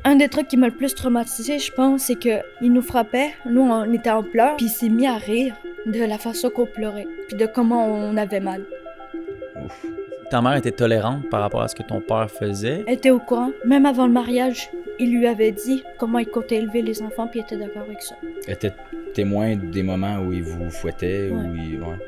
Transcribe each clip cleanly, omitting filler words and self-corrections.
Un des trucs qui m'a le plus traumatisé, je pense, c'est qu'il nous frappait. Nous, on était en pleurs, puis il s'est mis à rire de la façon qu'on pleurait, puis de comment on avait mal. Ouf. Ta mère était tolérante par rapport à ce que ton père faisait. Elle était au courant. Même avant le mariage, il lui avait dit comment il comptait élever les enfants, puis il était d'accord avec ça. Elle était témoin des moments où il vous fouettait, Ouais. où il... Ouais.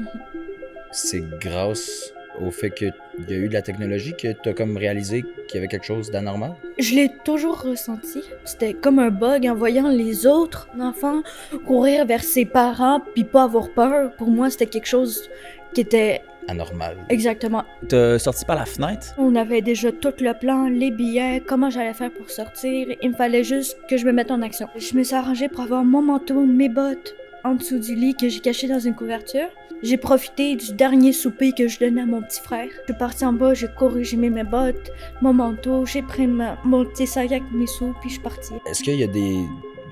C'est grâce au fait qu'il y a eu de la technologie que tu as comme réalisé qu'il y avait quelque chose d'anormal? Je l'ai toujours ressenti. C'était comme un bug en voyant les autres enfants courir vers ses parents puis pas avoir peur. Pour moi, c'était quelque chose qui était Anormal. exactement. T'as sorti par la fenêtre. On avait déjà tout le plan, les billets, comment j'allais faire pour sortir. Il me fallait juste que je me mette en action. Je me suis arrangée pour avoir mon manteau, mes bottes en dessous du lit que j'ai caché dans une couverture. J'ai profité du dernier souper que je donnais à mon petit frère. Je suis partie en bas, j'ai couru, j'ai mis mes bottes, mon manteau, j'ai pris mon petit sac avec mes sous, puis je suis partie. Est-ce qu'il y a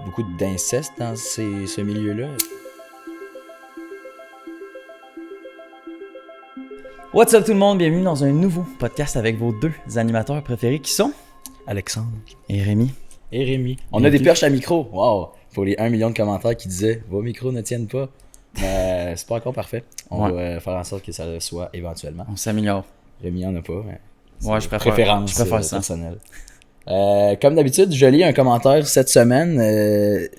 beaucoup d'inceste dans ce milieu-là? What's up tout le monde, bienvenue dans un nouveau podcast avec vos deux animateurs préférés qui sont Alexandre. et Rémi. Et Rémi. On a des perches à micro. Wow! Pour les 1 million de commentaires qui disaient « Vos micros ne tiennent pas ». Mais c'est pas encore parfait. On va faire en sorte que ça le soit éventuellement. On s'améliore. Rémi en a pas, mais Ouais, je préfère préférence ça. personnelle. Comme d'habitude, je lis un commentaire cette semaine.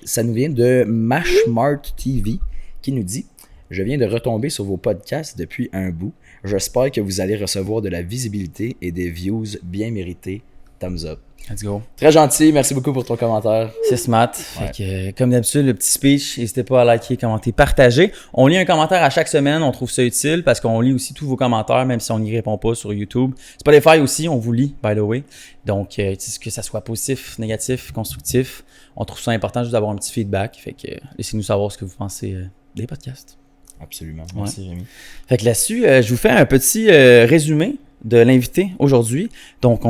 Ça nous vient de Mashmart TV qui nous dit « Je viens de retomber sur vos podcasts depuis un bout. J'espère que vous allez recevoir de la visibilité et des views bien mérités. Thumbs up. » Let's go. Très gentil, merci beaucoup pour ton commentaire. C'est smart. Ouais. Fait que, comme d'habitude, le petit speech, n'hésitez pas à liker, commenter, partager. On lit un commentaire à chaque semaine, on trouve ça utile parce qu'on lit aussi tous vos commentaires, même si on n'y répond pas sur YouTube. Spotify aussi, on vous lit, by the way. Donc, que ça soit positif, négatif, constructif, on trouve ça important juste d'avoir un petit feedback. Fait que laissez-nous savoir ce que vous pensez des podcasts. Absolument, merci Rémi. Fait que là-dessus, je vous fais un petit résumé de l'invité aujourd'hui. Donc,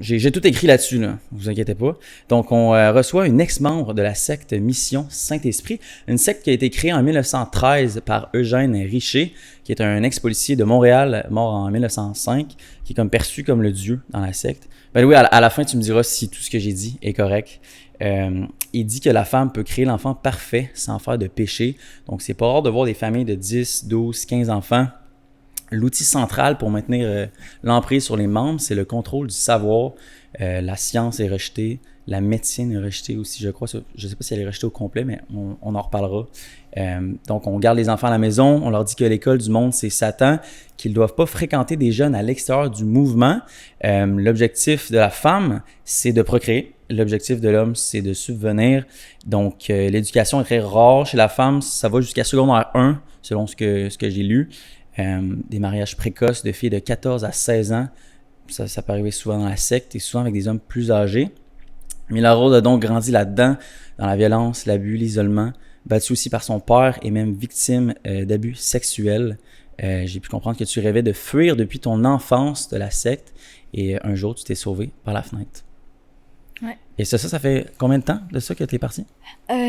j'ai tout écrit là-dessus, là. Vous inquiétez pas. Donc, on reçoit une ex-membre de la secte Mission Saint-Esprit, une secte qui a été créée en 1913 par Eugène Richer, qui est un ex-policier de Montréal, mort en 1905, qui est comme perçu comme le dieu dans la secte. Ben oui, à la fin, tu me diras si tout ce que j'ai dit est correct. Il dit que la femme peut créer l'enfant parfait sans faire de péché. Donc, c'est pas rare de voir des familles de 10, 12, 15 enfants. L'outil central pour maintenir l'emprise sur les membres, c'est le contrôle du savoir. La science est rejetée, la médecine est rejetée aussi, je crois. Je ne sais pas si elle est rejetée au complet, mais on en reparlera. Donc, on garde les enfants à la maison, on leur dit que l'école du monde, c'est Satan, qu'ils ne doivent pas fréquenter des jeunes à l'extérieur du mouvement. L'objectif de la femme, c'est de procréer. L'objectif de l'homme, c'est de subvenir. Donc, l'éducation est très rare chez la femme. Ça va jusqu'à secondaire 1, selon ce que j'ai lu. Des mariages précoces de filles de 14 à 16 ans. Ça peut arriver souvent dans la secte et souvent avec des hommes plus âgés. Mais Laura a donc grandi là-dedans, dans la violence, l'abus, l'isolement, battue aussi par son père et même victime d'abus sexuels. J'ai pu comprendre que tu rêvais de fuir depuis ton enfance de la secte et un jour tu t'es sauvé par la fenêtre. Ouais. Et ça fait combien de temps de ça que tu es parti?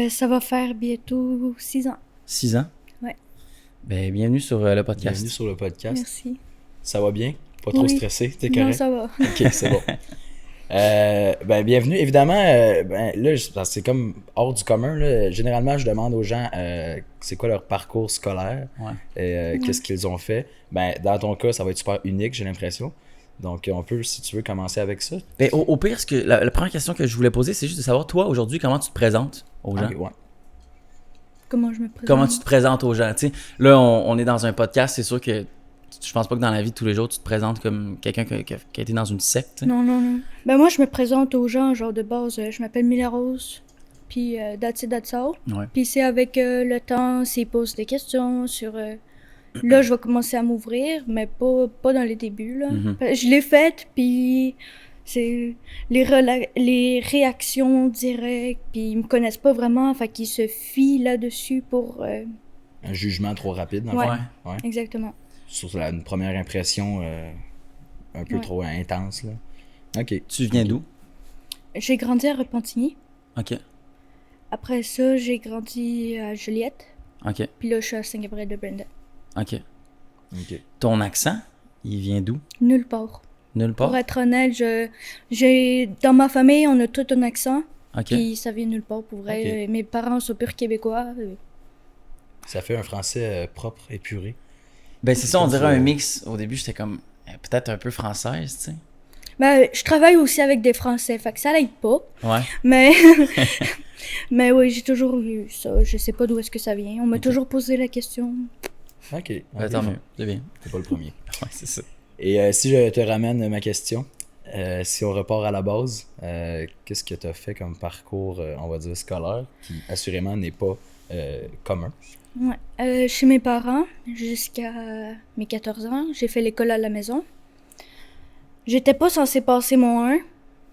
Ça va faire bientôt 6 ans. 6 ans? Ouais. Ben, bienvenue sur le podcast. Bienvenue sur le podcast. Merci. Ça va bien? Pas trop stressé? T'es correct? Non, ça va. Ok, c'est bon. Bienvenue. Évidemment, là, c'est comme hors du commun. Là. Généralement, je demande aux gens c'est quoi leur parcours scolaire, qu'est-ce qu'ils ont fait. Dans ton cas, ça va être super unique, j'ai l'impression. Donc, on peut, si tu veux, commencer avec ça. Ben, au pire, la première question que je voulais poser, c'est juste de savoir, toi, aujourd'hui, comment tu te présentes aux gens? Okay, ouais. Comment je me présente? Comment tu te présentes aux gens? T'sais, là, on est dans un podcast, c'est sûr que je pense pas que dans la vie de tous les jours, tu te présentes comme quelqu'un qui a été dans une secte. T'sais. Non. Ben moi, je me présente aux gens, genre de base, je m'appelle Mila Rose, puis that's it, that's all. Ouais. Puis c'est avec le temps, s'ils posent des questions sur... là, je vais commencer à m'ouvrir, mais pas dans les débuts, là. Mm-hmm. Je l'ai faite, puis c'est les réactions directes, puis ils me connaissent pas vraiment, fait qu'ils se fient là-dessus pour... Un jugement trop rapide, dans le Ouais. fond. Ouais. Exactement. Sur une première impression un peu trop intense. Là. OK. Tu viens d'où? J'ai grandi à Repentigny. OK. Après ça, j'ai grandi à Joliette. OK. Puis là, je suis à Saint-Gabriel-de-Brendan. OK. OK. Ton accent, il vient d'où? Nulle part. Nulle part? Pour être honnête, dans ma famille, on a tout un accent. OK. Puis ça vient nulle part, pour vrai. Ok. Mes parents sont purs québécois. Ça fait un français propre, épuré. Ben, c'est ça, on Comme dirait ça. un mix. Au début, j'étais comme peut-être un peu française, tu sais. Ben, je travaille aussi avec des Français, fait que ça l'aide pas. Ouais. Mais, mais oui, j'ai toujours eu ça. Je sais pas d'où est-ce que ça vient. On m'a toujours posé la question. Ok. Ben, tant mieux. C'est bien. T'es pas le premier. Ouais, c'est ça. Et si je te ramène ma question, si on repart à la base, qu'est-ce que tu as fait comme parcours, on va dire, scolaire, qui assurément n'est pas commun? Ouais. Chez mes parents, jusqu'à mes 14 ans, j'ai fait l'école à la maison. J'étais pas censée passer mon 1.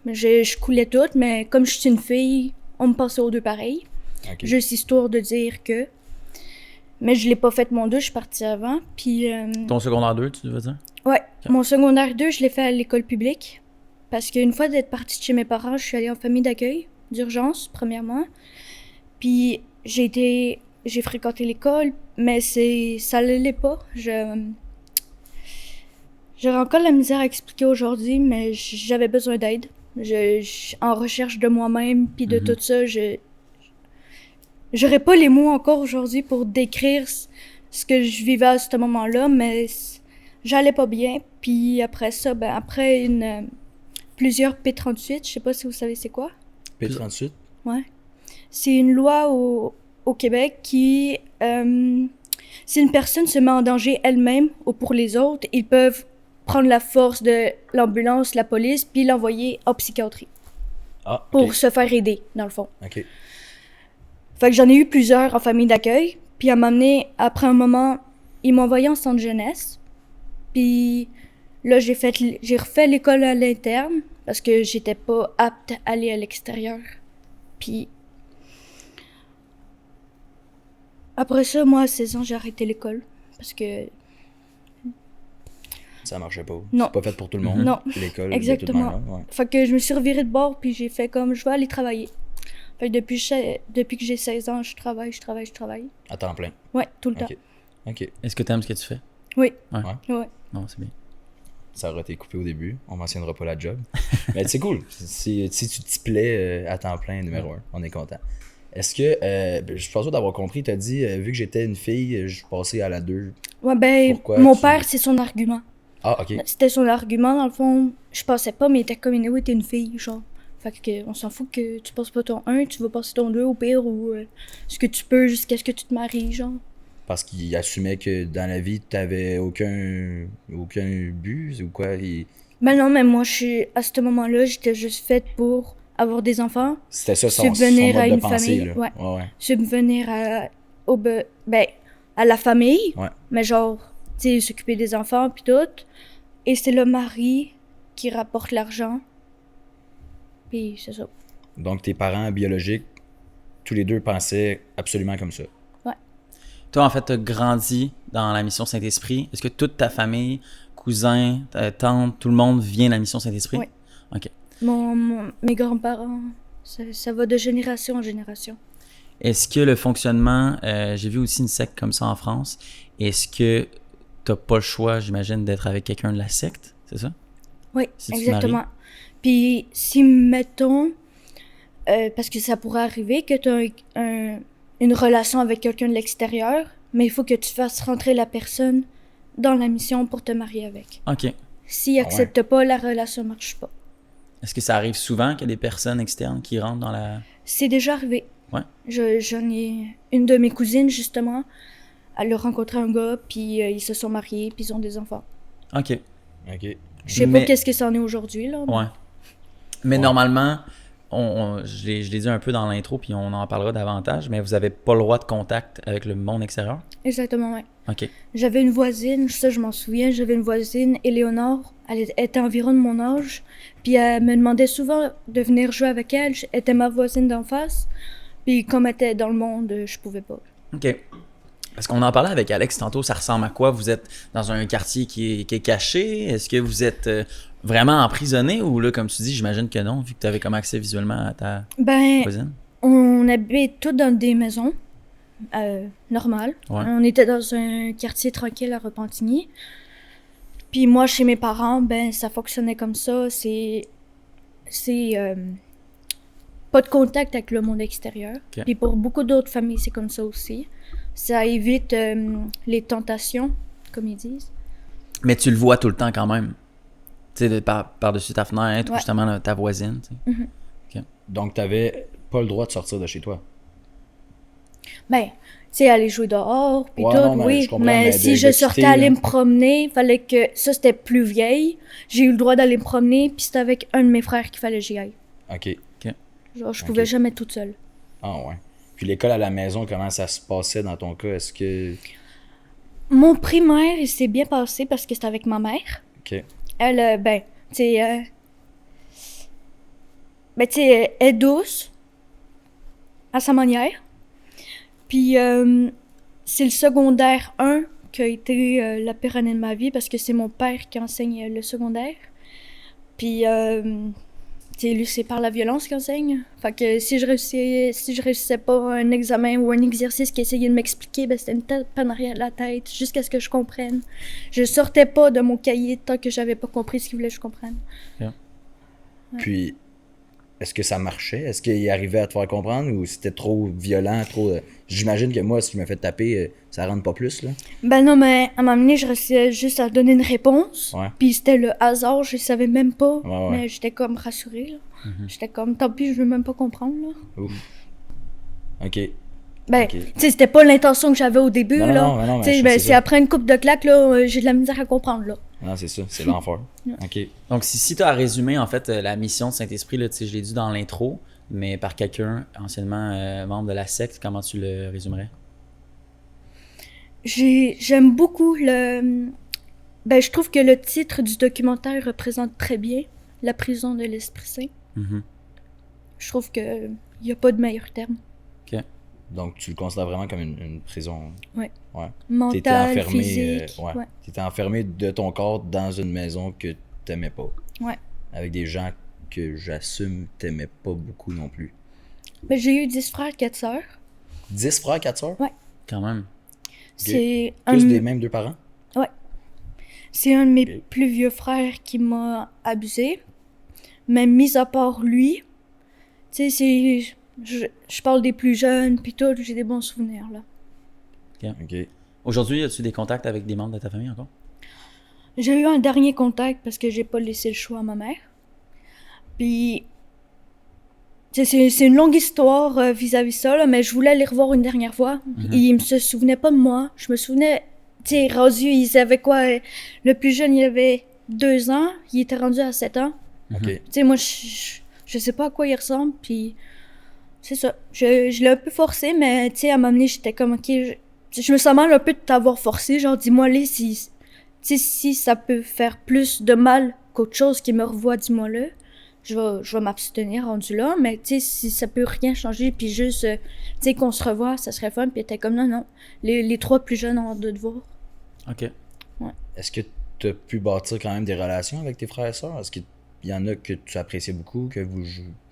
Je coulais tout, mais comme je suis une fille, on me passait aux deux pareils. Ok. Juste histoire de dire que. Mais je l'ai pas fait mon 2, je suis partie avant. Puis, Ton secondaire 2, tu veux dire? ouais, mon secondaire 2, je l'ai fait à l'école publique. Parce qu'une fois d'être partie de chez mes parents, je suis allée en famille d'accueil, d'urgence, premièrement. Puis, j'ai fréquenté l'école, mais ça l'allait pas. J'aurais encore la misère à expliquer aujourd'hui, mais j'avais besoin d'aide. En recherche de moi-même, puis de tout ça, j'aurais pas les mots encore aujourd'hui pour décrire ce que je vivais à ce moment-là, mais j'allais pas bien. Puis après ça, ben après plusieurs P38, je sais pas si vous savez c'est quoi. P38? Ouais. C'est une loi au Québec qui, si une personne se met en danger elle-même ou pour les autres, ils peuvent prendre la force de l'ambulance, la police, puis l'envoyer en psychiatrie Ah, ok. pour se faire aider, dans le fond. Ok. Fait que j'en ai eu plusieurs en famille d'accueil, puis à m'amener, après un moment, ils m'ont envoyé en centre jeunesse, puis là, j'ai refait l'école à l'interne, parce que j'étais pas apte à aller à l'extérieur. Puis après ça, moi, à 16 ans, j'ai arrêté l'école, parce que Ça marchait pas. Non. C'est pas fait pour tout le monde. Non. L'école, Exactement. de toute manière, ouais. Fait que je me suis revirée de bord, puis j'ai fait comme, je vais aller travailler. Fait que depuis que j'ai 16 ans, je travaille. À temps plein. Ouais, tout le temps. Ok. Ok. Est-ce que tu aimes ce que tu fais? Oui. Ouais. Ouais. Non, c'est bien. Ça aurait été coupé au début. On mentionnera pas la job. Mais c'est cool. Si tu t'y plais à temps plein, numéro 1, on est content. Est-ce que, je pense pas d'avoir compris, t'as dit, vu que j'étais une fille, je passais à la 2. Ouais, ben, Pourquoi mon tu- père, c'est son argument. Ah, ok. C'était son argument, dans le fond. Je passais pas, mais il était comme, oui, t'es une fille, genre. Fait que, on s'en fout que tu passes pas ton 1, tu vas passer ton 2 au pire, ou ce que tu peux jusqu'à ce que tu te maries, genre. Parce qu'il assumait que dans la vie, t'avais aucun but ou quoi. Ben non, mais moi, à ce moment-là, j'étais juste faite pour avoir des enfants, C'était ça son subvenir mode à de une pensée. famille, Là. ouais. Ouais. subvenir à la famille, Ouais. mais genre, tu sais, s'occuper des enfants puis tout. Et c'est le mari qui rapporte l'argent. Puis c'est ça. Donc, tes parents biologiques, tous les deux pensaient absolument comme ça. Toi, en fait, tu as grandi dans la mission Saint-Esprit. Est-ce que toute ta famille, cousins, tantes, tout le monde vient de la mission Saint-Esprit? Oui. OK. Mes grands-parents, ça va de génération en génération. Est-ce que le fonctionnement, j'ai vu aussi une secte comme ça en France, est-ce que t'as pas le choix, j'imagine, d'être avec quelqu'un de la secte, c'est ça? Oui, Si tu te exactement. maries. Puis si, mettons, parce que ça pourrait arriver que tu as une relation avec quelqu'un de l'extérieur, mais il faut que tu fasses rentrer la personne dans la mission pour te marier avec. OK. S'il accepte pas, la relation marche pas. Est-ce que ça arrive souvent qu'il y a des personnes externes qui rentrent dans la... C'est déjà arrivé. Ouais. J'en ai une de mes cousines, justement. Elle a rencontré un gars, puis ils se sont mariés, puis ils ont des enfants. OK. OK. Je sais Mais- pas qu'est-ce que c'en est aujourd'hui, là. mais- Ouais. Mais Ouais. normalement, je l'ai dit un peu dans l'intro, puis on en parlera davantage, mais vous avez pas le droit de contact avec le monde extérieur? Exactement, ouais. OK. J'avais une voisine, ça je m'en souviens, j'avais une voisine, Éléonore, elle était environ de mon âge, puis elle me demandait souvent de venir jouer avec elle, elle était ma voisine d'en face, puis comme elle était dans le monde, je pouvais pas. OK. Parce qu'on en parlait avec Alex tantôt, ça ressemble à quoi? Vous êtes dans un quartier qui est caché? Est-ce que vous êtes vraiment emprisonné? Ou là, comme tu dis, j'imagine que non, vu que tu avais comme accès visuellement à ta Ben, voisine? on habite tous dans des maisons normales. Ouais. On était dans un quartier tranquille à Repentigny. Puis moi, chez mes parents, ben, ça fonctionnait comme ça. C'est pas de contact avec le monde extérieur. Ok. Puis pour beaucoup d'autres familles, c'est comme ça aussi. Ça évite les tentations, comme ils disent. Mais tu le vois tout le temps quand même. Tu sais, par-dessus ta fenêtre ou Ouais. justement ta voisine. Tu sais. Donc, t'avais pas le droit de sortir de chez toi. Ben, tu sais, aller jouer dehors, puis Ouais, tout, non, mais oui. je comprends, Mais mais si de je sortais quitter, aller là. me promener, fallait que... Ça, c'était plus vieille. J'ai eu le droit d'aller me promener, puis c'était avec un de mes frères qu'il fallait que j'y aille. OK. Genre, je pouvais Ok. jamais toute seule. Ah ouais. Puis l'école à la maison, comment ça se passait dans ton cas? Est-ce que... Mon primaire, il s'est bien passé parce que c'était avec ma mère. OK. Elle, ben, tu sais... ben, tu sais, elle est douce, à sa manière. Puis, c'est le secondaire 1 qui a été la pire année de ma vie parce que c'est mon père qui enseigne le secondaire. Puis, tu sais, lui, c'est par la violence qu'il enseigne. Fait que si je réussissais pas un examen ou un exercice qu'il essayait de m'expliquer, ben, c'était une tape en arrière de la tête jusqu'à ce que je comprenne. Je sortais pas de mon cahier tant que j'avais pas compris ce qu'il voulait que je comprenne. Puis, est-ce que ça marchait? Est-ce qu'il arrivait à te faire comprendre ou c'était trop violent, trop... J'imagine que moi, si je me fais taper, ça rentre pas plus, là. Ben non, mais à un moment donné, je restais juste à donner une réponse. Ouais. Puis c'était le hasard, je savais même pas. Ouais, ouais. Mais j'étais comme rassurée, là. J'étais comme, tant pis, je veux même pas comprendre, là. Ouf. OK. Ben, Ok. tu sais, c'était pas l'intention que j'avais au début, Non, là. non, mais Tu sais, je- ben, c'est c'est ça. après une coupe de claques, là, j'ai de la misère à comprendre, là. Non, c'est ça. C'est l'enfer. OK. Donc, si tu as résumé, en fait, la mission de Saint-Esprit, là, tu sais, je l'ai dit dans l'intro, mais par quelqu'un, anciennement membre de la secte, comment tu le résumerais? J'aime beaucoup le... Ben, je trouve que le titre du documentaire représente très bien la prison de l'Esprit Saint. Mhm. Je trouve que y a pas de meilleur terme. Donc, tu le considères vraiment comme une prison. Ouais. Ouais. Mental, T'étais enfermé, physique. ouais. Ouais. T'étais enfermé de ton corps dans une maison que t'aimais pas. Ouais. Avec des gens que j'assume t'aimais pas beaucoup non plus. Ben, j'ai eu 10 frères, 4 sœurs. 10 frères, 4 sœurs? Quand même. C'est Tous un, des mêmes deux parents? c'est un de mes Ok. plus vieux frères qui m'a abusé. Mais mis à part lui, tu sais, je parle des plus jeunes, puis tout, j'ai des bons souvenirs, là. OK. Aujourd'hui, as-tu des contacts avec des membres de ta famille encore? J'ai eu un dernier contact parce que j'ai pas laissé le choix à ma mère. Puis, tu sais, c'est une longue histoire vis-à-vis ça, là, mais je voulais les revoir une dernière fois. Ils me se souvenaient pas de moi. Je me souvenais, tu sais, rendu, ils avaient quoi? Le plus jeune, il avait 2 ans. Il était rendu à 7 ans. OK. Tu sais, moi, je sais pas à quoi il ressemble, puis c'est ça. Je l'ai un peu forcé, mais tu sais, à m'amener, j'étais comme, ok, je me sens mal un peu de t'avoir forcé. Genre, dis-moi, les si, tu sais, si ça peut faire plus de mal qu'autre chose qui me revoit, dis-moi-le. Je vais m'abstenir rendu là, mais tu sais, si ça peut rien changer, puis juste, tu sais, qu'on se revoit, ça serait fun. Puis elle était comme, non, non, les 3 plus jeunes ont hâte de te voir. OK. Est-ce que tu as pu bâtir quand même des relations avec tes frères et sœurs? Est-ce qu'il y en a que tu appréciais beaucoup, que vous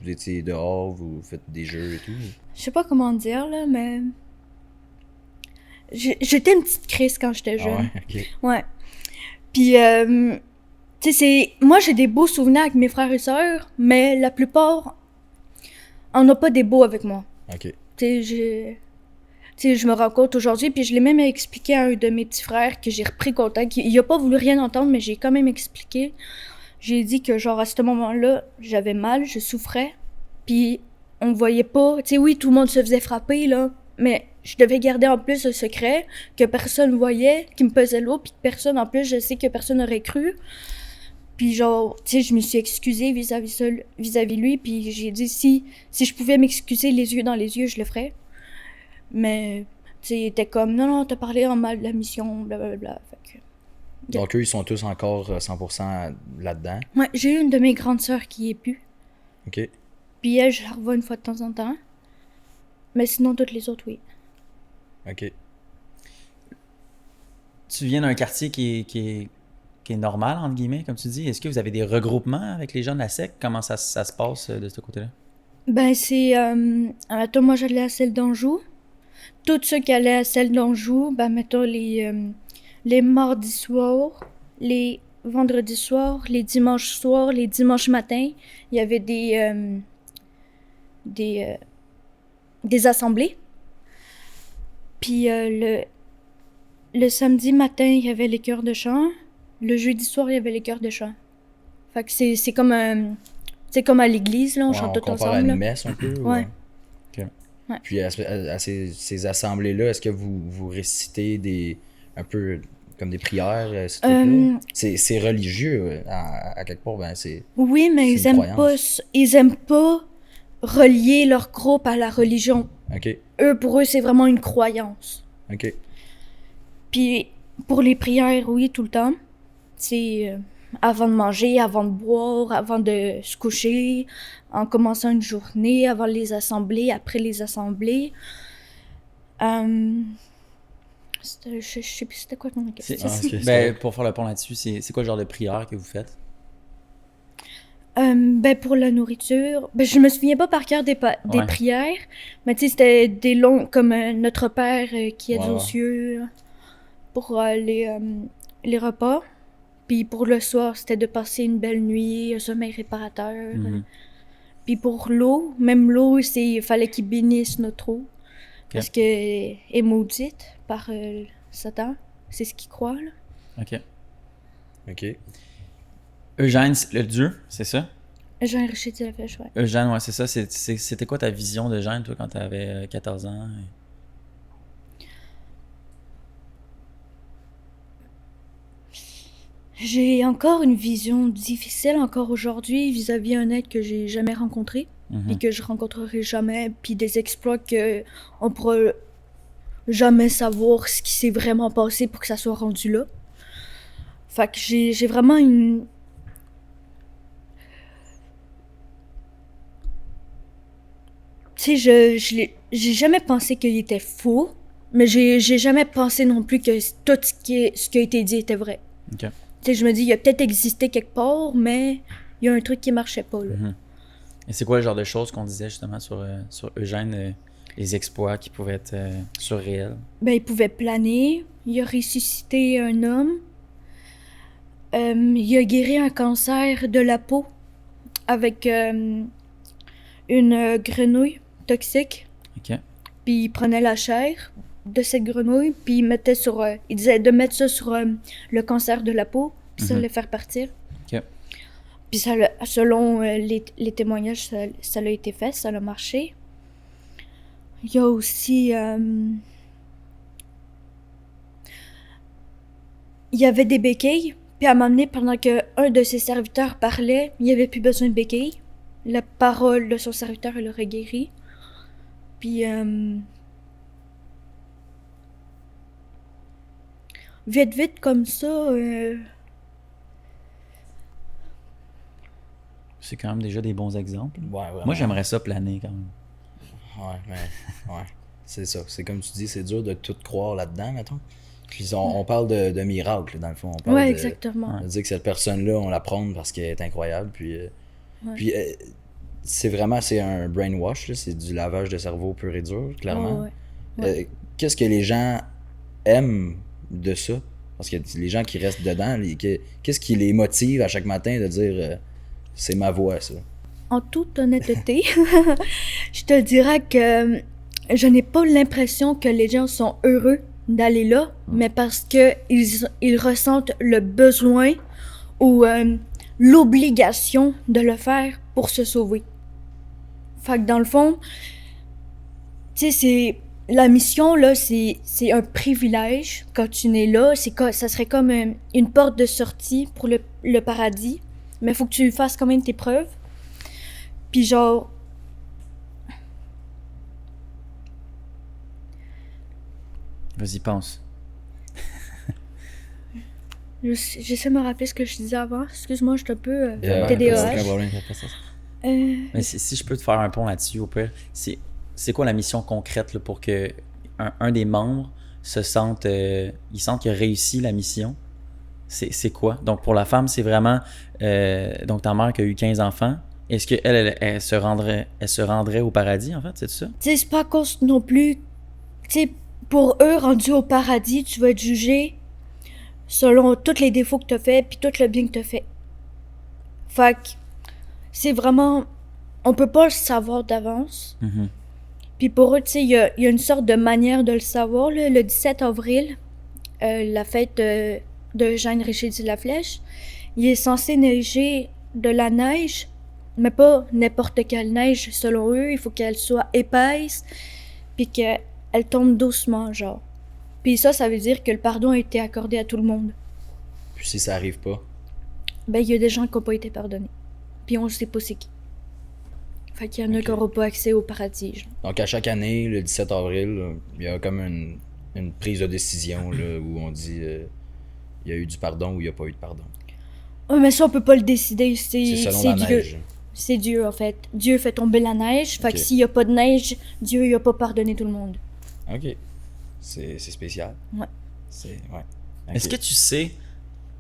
étiez dehors, vous faites des jeux et tout? Je sais pas comment dire, là, mais... J'étais une petite crise quand j'étais Ah jeune. ouais, OK. Ouais. Puis, tu sais, moi, j'ai des beaux souvenirs avec mes frères et sœurs, mais la plupart en ont pas des beaux avec moi. OK. Tu sais, je me rends compte aujourd'hui, puis je l'ai même expliqué à un de mes petits frères que j'ai repris contact. Il a pas voulu rien entendre, mais j'ai quand même expliqué. J'ai dit que, genre, à ce moment-là, j'avais mal, je souffrais, puis on me voyait pas. Tu sais, oui, tout le monde se faisait frapper, là, mais je devais garder en plus un secret que personne voyait, qui me pesait l'eau, puis que personne, en plus, je sais que personne n'aurait cru. Puis genre, tu sais, je me suis excusée vis-à-vis lui, puis j'ai dit si je pouvais m'excuser les yeux dans les yeux, je le ferais. Mais, tu sais, il était comme, non, t'as parlé en mal de la mission, blablabla. Fait que... Donc eux, ils sont tous encore 100% là-dedans. Ouais, j'ai eu une de mes grandes sœurs qui y est plus. OK. Puis elle, je la revois une fois de temps en temps. Mais sinon, toutes les autres, oui. OK. Tu viens d'un quartier qui est normal, entre guillemets, comme tu dis. Est-ce que vous avez des regroupements avec les gens de la secte? Comment ça se passe de ce côté-là? Ben, c'est... Mettons, moi, j'allais à celle d'Anjou. Tous ceux qui allaient à celle d'Anjou, ben, mettons, les mardis soirs, les vendredis soirs, les dimanches soirs, les dimanches matins, il y avait des assemblées. Puis le samedi matin, il y avait les chœurs de chant. Le jeudi soir, il y avait les chœurs de chant. Fait que c'est comme c'est comme à l'église, là, on chante tout compare ensemble. à une là. messe un peu? Ouais. Ok. Ouais. Puis à ces assemblées-là, est-ce que vous récitez un peu comme des prières, ces trucs-là? C'est religieux, à quelque part, ben c'est... Oui, mais C'est une ils aiment pas relier leur groupe à la religion. Ok, Pour eux, c'est vraiment une croyance. ok. Puis pour les prières, oui, tout le temps. C'est avant de manger, avant de boire, avant de se coucher, en commençant une journée, avant les assemblées, après les assemblées. Je sais plus c'était quoi ton question. Pour faire le pont là-dessus, c'est quoi le genre de prière que vous faites? Pour la nourriture, je me souviens pas par cœur des Ouais. prières, mais tu sais, c'était des longs, comme Notre Père qui est Ouais, aux ouais. cieux, pour les repas. Puis pour le soir, c'était de passer une belle nuit, un sommeil réparateur. Mhm. Puis pour l'eau, même l'eau, il fallait qu'il bénisse notre eau. Parce qu'elle est maudite par Satan. C'est ce qu'il croit, là. OK. Ok. Eugène, le dieu, c'est ça? Jean Richer de la Flèche, ouais. Eugène, ouais, c'est ça. C'était quoi ta vision d'Eugène, toi, quand t'avais 14 ans? J'ai encore une vision difficile encore aujourd'hui vis-à-vis un être que j'ai jamais rencontré, Mhm. puis que je rencontrerai jamais, puis des exploits que on pourra jamais savoir ce qui s'est vraiment passé pour que ça soit rendu là. Fait que j'ai vraiment une... Tu sais, j'ai jamais pensé qu'il était faux, mais j'ai jamais pensé non plus que tout ce qui a été dit était vrai. OK. Tu sais, je me dis, il a peut-être existé quelque part, mais il y a un truc qui marchait pas, là. Mhm. Et c'est quoi le genre de choses qu'on disait justement sur Eugène, les exploits qui pouvaient être surréels? Il pouvait planer, il a ressuscité un homme, il a guéri un cancer de la peau avec une grenouille toxique, OK. puis il prenait la chair de cette grenouille, puis il mettait il disait de mettre ça sur le cancer de la peau, puis ça Mhm. allait faire partir. OK. Puis selon les témoignages, ça a été fait, ça a marché. Il y a aussi... il y avait des béquilles, puis à un moment donné, pendant qu'un de ses serviteurs parlait, il n'y avait plus besoin de béquilles. La parole de son serviteur, elle aurait guéri. Puis... vite comme ça... C'est quand même déjà des bons exemples. Ouais, vraiment. Moi, j'aimerais ça planer quand même. Ouais, mais... Ouais. C'est ça. C'est comme tu dis, c'est dur de tout croire là-dedans, mettons. Puis on parle de miracle, dans le fond. On parle Ouais, de, exactement. de dire que cette personne-là, on la prône parce qu'elle est incroyable. Puis, c'est vraiment, c'est un brainwash, là, c'est du lavage de cerveau pur et dur, clairement. Ouais. Qu'est-ce que les gens aiment de ça? Parce que les gens qui restent dedans, qu'est-ce qui les motive à chaque matin de dire c'est ma voix, ça? En toute honnêteté, je te dirais que je n'ai pas l'impression que les gens sont heureux d'aller là, mais parce que ils ressentent le besoin ou l'obligation de le faire pour se sauver. Fait que dans le fond, tu sais, la mission, là, c'est un privilège quand tu nais là. Ça serait comme une porte de sortie pour le paradis. Mais faut que tu fasses quand même tes preuves. Puis genre... Vas-y, pense. J'essaie de me rappeler ce que je disais avant. Excuse-moi, je suis un peu Aucun TDAH. problème. Mais si je peux te faire un pont là-dessus, au pire, c'est quoi la mission concrète là, pour que un des membres se sente, il sente qu'il a réussi la mission? C'est quoi? Donc pour la femme, c'est vraiment donc ta mère qui a eu 15 enfants. Est-ce qu'elle elle se rendrait au paradis, en fait, c'est ça? Tu sais, c'est pas à cause non plus... Tu sais, pour eux, rendus au paradis, tu vas être jugé selon tous les défauts que t'as fait, puis tout le bien que t'as fait. Fait que c'est vraiment... On peut pas le savoir d'avance. Mhm. Puis pour eux, tu sais, il y a une sorte de manière de le savoir. Là. Le 17 avril, la fête de Jeanne Richelieu de la Flèche, il est censé neiger de la neige, mais pas n'importe quelle neige selon eux. Il faut qu'elle soit épaisse, puis qu'elle tombe doucement, genre. Puis ça veut dire que le pardon a été accordé à tout le monde. Puis si ça arrive pas. Ben, il y a des gens qui n'ont pas été pardonnés. Puis on ne sait pas c'est qui. Fait qu'il y en a Ok. qui n'auront pas accès au paradis, genre. Donc à chaque année, le 17 avril, là, il y a comme une prise de décision là, où on dit il y a eu du pardon ou il n'y a pas eu de pardon. Ouais, mais ça, on peut pas le décider. C'est selon C'est la Dieu. neige. C'est Dieu, en fait. Dieu fait tomber la neige. Fait Ok. que s'il y a pas de neige, Dieu, il a pas pardonné tout le monde. Ok. C'est spécial. Ouais. Ouais. Est-ce Ok. que tu sais,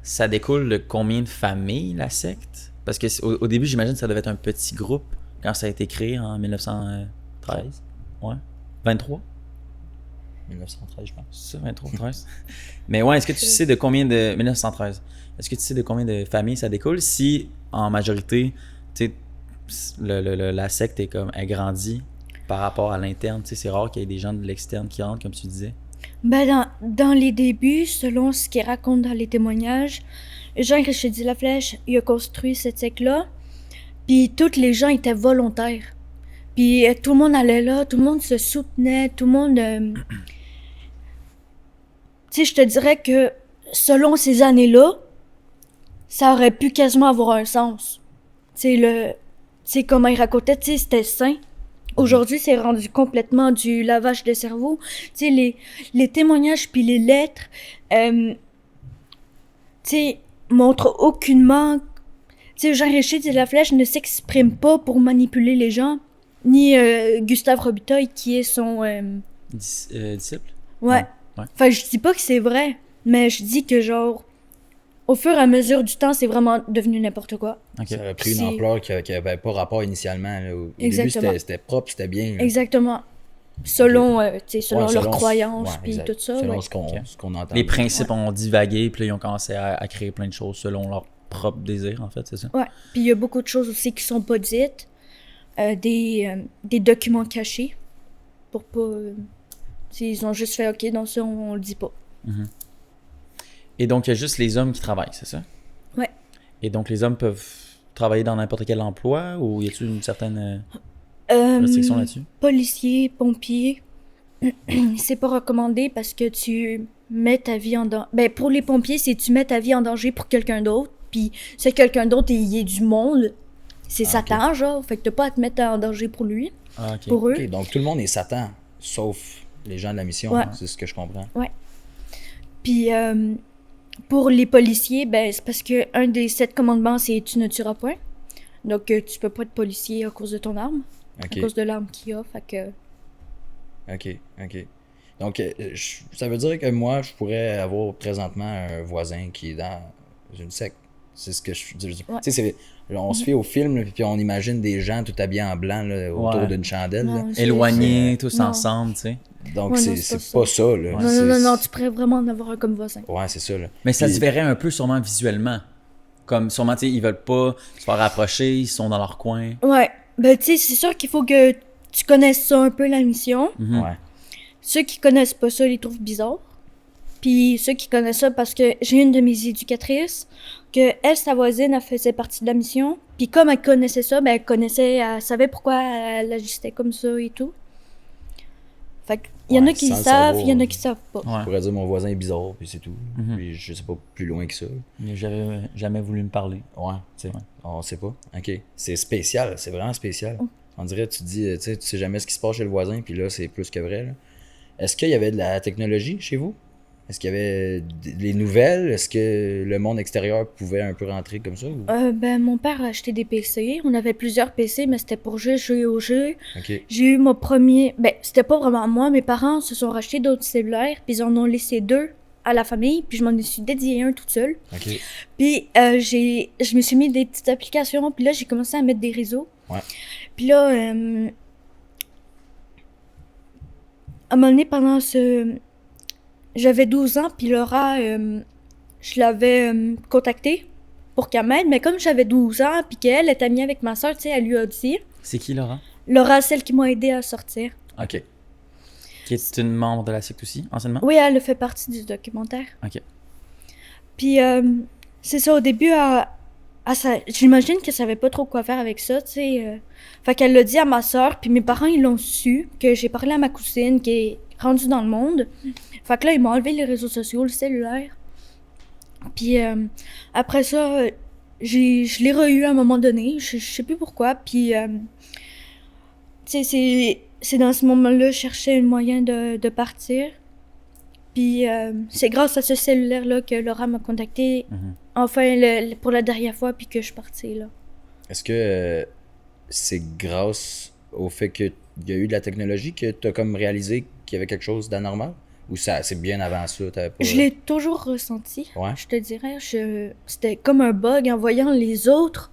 ça découle de combien de familles, la secte? Parce que au début, j'imagine que ça devait être un petit groupe quand ça a été créé en 1913. Ouais. 23? 1913, je pense. C'est ça, 23, 13. Mais ouais, est-ce que tu sais de combien de... 1913. Est-ce que tu sais de combien de familles ça découle si, en majorité, tu sais, la secte est comme agrandie par rapport à l'interne? Tu sais, c'est rare qu'il y ait des gens de l'externe qui rentrent, comme tu disais. Ben, dans les débuts, selon ce qu'il raconte dans les témoignages, Jean Richelieu de la Flèche, il a construit cette secte-là. Puis tous les gens étaient volontaires. Puis tout le monde allait là, tout le monde se soutenait, tout le monde... Tu sais, je te dirais que selon ces années-là, ça aurait pu quasiment avoir un sens. Tu sais, comment il racontait, tu sais, c'était sain. Aujourd'hui, c'est rendu complètement du lavage de cerveau. Tu sais, les témoignages puis les lettres, tu sais, montrent aucunement... Tu sais, Jean Richelieu de la Flèche ne s'exprime pas pour manipuler les gens, ni Gustave Robitaille, qui est son... Disciple? Ouais. Ouais. Enfin, je dis pas que c'est vrai, mais je dis que, genre, au fur et à mesure du temps, c'est vraiment devenu n'importe quoi. Ok. Ça a pris une C'est- ampleur qui n'avait pas rapport initialement. Là. Au début, Exactement. c'était propre, c'était bien. là. Exactement. Selon, tu sais, selon Ouais, leurs croyances, ouais, puis exact. tout ça. Selon Ouais. ce qu'on entend. Les principes ont divagué, puis là, ils ont commencé à créer plein de choses selon leur propre désir, en fait, c'est ça? Ouais. Puis il y a beaucoup de choses aussi qui sont pas dites. Des documents cachés. Pour pas... tu sais, ils ont juste fait, OK, dans ça, on le dit pas. Et donc, il y a juste les hommes qui travaillent, c'est ça? Ouais. Et donc, les hommes peuvent travailler dans n'importe quel emploi ou y a-t-il une certaine Euh, restriction là-dessus? Policiers, pompiers, c'est pas recommandé parce que tu mets ta vie en danger. Ben, pour les pompiers, c'est tu mets ta vie en danger pour quelqu'un d'autre. Puis, ce quelqu'un d'autre, il y est du monde. C'est Ah, Satan, genre. Fait que t'as pas à te mettre en danger pour lui, Ah, ok. pour eux. Ok, donc tout le monde est Satan, sauf les gens de la mission. Ouais. Hein, c'est ce que je comprends. Puis, pour les policiers, ben, c'est parce que un des 7 commandements, c'est tu ne tueras point. Donc, tu peux pas être policier à cause de ton arme, Ok, à cause de l'arme qu'il a. Fait que. ok. Donc, ça veut dire que moi, je pourrais avoir présentement un voisin qui est dans une secte. C'est ce que je dis. Ouais. Tu sais, on se fait au film, là, puis on imagine des gens tout habillés en blanc là, autour Ouais. d'une chandelle. là. Non, c'est- Éloignés, tous Non. ensemble, tu sais. Donc, Ouais, non, c'est c'est pas pas ça. là. Non, non, non, non, tu pourrais vraiment en avoir un comme voisin. Ouais, c'est ça. Là. Mais ça Puis- se verrait un peu sûrement visuellement. Comme sûrement, tu sais, ils veulent pas se faire approcher, ils sont dans leur coin. Ouais. Ben, tu sais, c'est sûr qu'il faut que tu connaisses ça un peu, la mission. Mhm. Ouais. Ceux qui connaissent pas ça, les trouvent bizarres. Puis ceux qui connaissent ça, parce que j'ai une de mes éducatrices, que elle, sa voisine, elle faisait partie de la mission. Puis comme elle connaissait ça, ben elle savait pourquoi elle agissait comme ça et tout. Fait que, il y en Ouais, a qui sans le le savent, savoir. il y en a qui savent pas. Je Ouais. pourrais dire mon voisin est bizarre, puis c'est tout. Mhm. Puis je sais pas plus loin que ça. Mais j'avais jamais voulu me parler. Ouais, tu sais. Ouais. On sait pas. Ok. C'est spécial, c'est vraiment spécial. On dirait, tu te dis, tu sais jamais ce qui se passe chez le voisin, puis là, c'est plus que vrai. Là. Est-ce qu'il y avait de la technologie chez vous? Est-ce qu'il y avait des nouvelles? Est-ce que le monde extérieur pouvait un peu rentrer comme ça? Ou... Ben, mon père a acheté des PC. On avait plusieurs PC, mais c'était pour juste jouer au jeu. Ok. J'ai eu mon premier... Ben, c'était pas vraiment moi. Mes parents se sont rachetés d'autres cellulaires, puis ils en ont laissé 2 à la famille, puis je m'en suis dédié un toute seule. Ok. Puis je me suis mis des petites applications, puis là, j'ai commencé à mettre des réseaux. Ouais. Puis là, à un moment donné, j'avais 12 ans, puis Laura, je je l'avais contactée pour qu'elle m'aide, mais comme j'avais 12 ans, puis qu'elle est amie avec ma soeur, tu sais, elle lui a dit. C'est qui, Laura? Laura, celle qui m'a aidé à sortir. OK. Qui est une membre de la secte aussi, anciennement? Oui, elle fait partie du documentaire. OK. Puis, c'est ça, au début, j'imagine qu'elle savait pas trop quoi faire avec ça, tu sais. Fait qu'elle l'a dit à ma soeur, puis mes parents, ils l'ont su, que j'ai parlé à ma cousine qui est rendue dans le monde. Fait que là, ils m'ont enlevé les réseaux sociaux, le cellulaire. Puis, après ça, je l'ai re-eu à un moment donné, je sais plus pourquoi, puis, tu sais, c'est dans ce moment-là, je cherchais un moyen de partir. Puis, c'est grâce à ce cellulaire-là que Laura m'a contacté, enfin, pour la dernière fois, puis que je suis partie, là. Est-ce que c'est grâce au fait qu'il y a eu de la technologie que tu as comme réalisé qu'il y avait quelque chose d'anormal? Ou ça, c'est bien avant ça? T'avais pas... Je l'ai toujours ressenti, Ouais. je te dirais. C'était comme un bug en voyant les autres,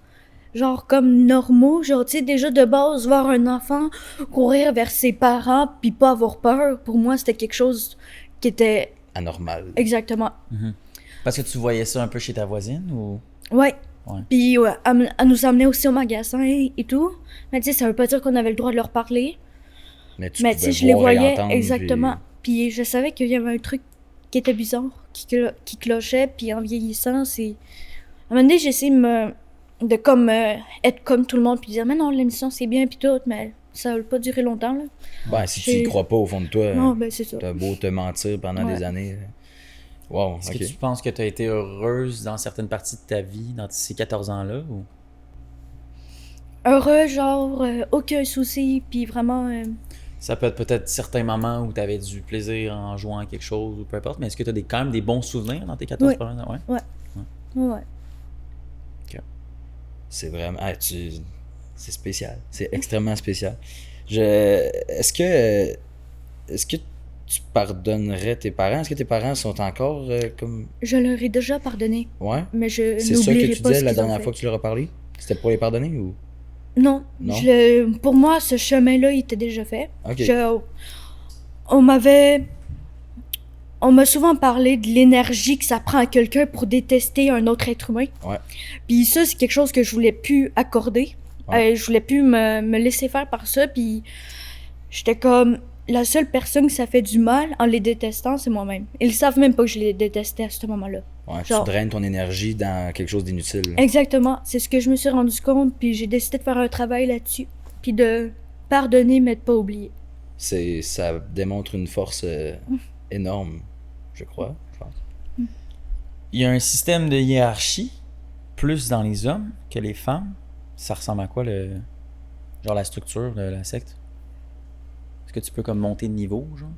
genre comme normaux. Genre, tu sais, déjà de base, voir un enfant courir vers ses parents puis pas avoir peur, pour moi, c'était quelque chose qui était... Anormal. Exactement. Parce que tu voyais ça un peu chez ta voisine ou... Ouais. Ouais. Puis, ouais, elle nous amenait aussi au magasin et tout. Mais tu sais, ça veut pas dire qu'on avait le droit de leur parler. Mais tu Mais tu pouvais sais, je les voir et voyais entendre, exactement. Puis je savais qu'il y avait un truc qui était bizarre, qui clochait. Puis en vieillissant, c'est... À un moment donné, j'ai essayé de comme être comme tout le monde, puis dire, mais non, l'émission c'est bien, puis tout, mais ça n'a pas duré longtemps, là. Ben, si tu y crois pas au fond de toi, Non, ben c'est ça. t'as beau te mentir pendant Ouais. des années. Wow, Est-ce ok. que tu penses que tu as été heureuse dans certaines parties de ta vie, dans ces 14 ans-là? Ou... Heureux, genre, aucun souci, puis vraiment... Ça peut être peut-être certains moments où tu avais du plaisir en jouant à quelque chose ou peu importe, mais est-ce que tu as quand même des bons souvenirs dans tes 14 Oui. premières années? Ouais. C'est vraiment... C'est spécial. C'est extrêmement spécial. Est-ce que tu pardonnerais tes parents? Est-ce que tes parents sont encore comme... Je leur ai déjà pardonné, Ouais? mais je C'est ça que n'oublierai tu pas disais ce la qu'ils ont dernière fait. fois que tu leur as parlé? C'était pour les pardonner ou... Non, Non? pour moi, ce chemin-là, il était déjà fait. Ok. On m'a souvent parlé de l'énergie que ça prend à quelqu'un pour détester un autre être humain. Ouais. Puis ça, c'est quelque chose que je voulais plus accorder. Ouais. Je voulais plus me laisser faire par ça. Puis j'étais comme, la seule personne que ça fait du mal en les détestant, c'est moi-même. Ils savent même pas que je les détestais à ce moment-là. Ouais, Genre- tu draines ton énergie dans quelque chose d'inutile. Exactement, c'est ce que je me suis rendu compte. Puis j'ai décidé de faire un travail là-dessus. Puis de pardonner, mais de pas oublier. Ça démontre une force énorme, je crois. Je pense. Il y a un système de hiérarchie plus dans les hommes que les femmes. Ça ressemble à quoi, genre la structure de la secte? Est-ce que tu peux comme monter de niveau, genre?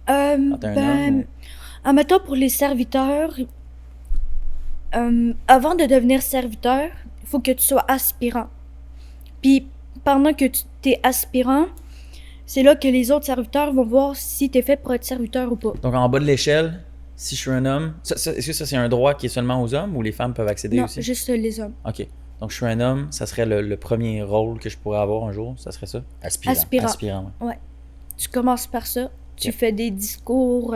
Quand t'es un homme, ou- admettons pour les serviteurs, avant de devenir serviteur, il faut que tu sois aspirant. Puis pendant que tu t'es aspirant, c'est là que les autres serviteurs vont voir si t'es fait pour être serviteur ou pas. Donc en bas de l'échelle, si je suis un homme, est-ce que ça c'est un droit qui est seulement aux hommes ou les femmes peuvent accéder Non, aussi? juste les hommes. Ok. Donc je suis un homme, ça serait le premier rôle que je pourrais avoir un jour, ça serait ça? Aspirant. Aspirant. Aspirant, ouais. Tu commences par ça. Tu Ok. fais des discours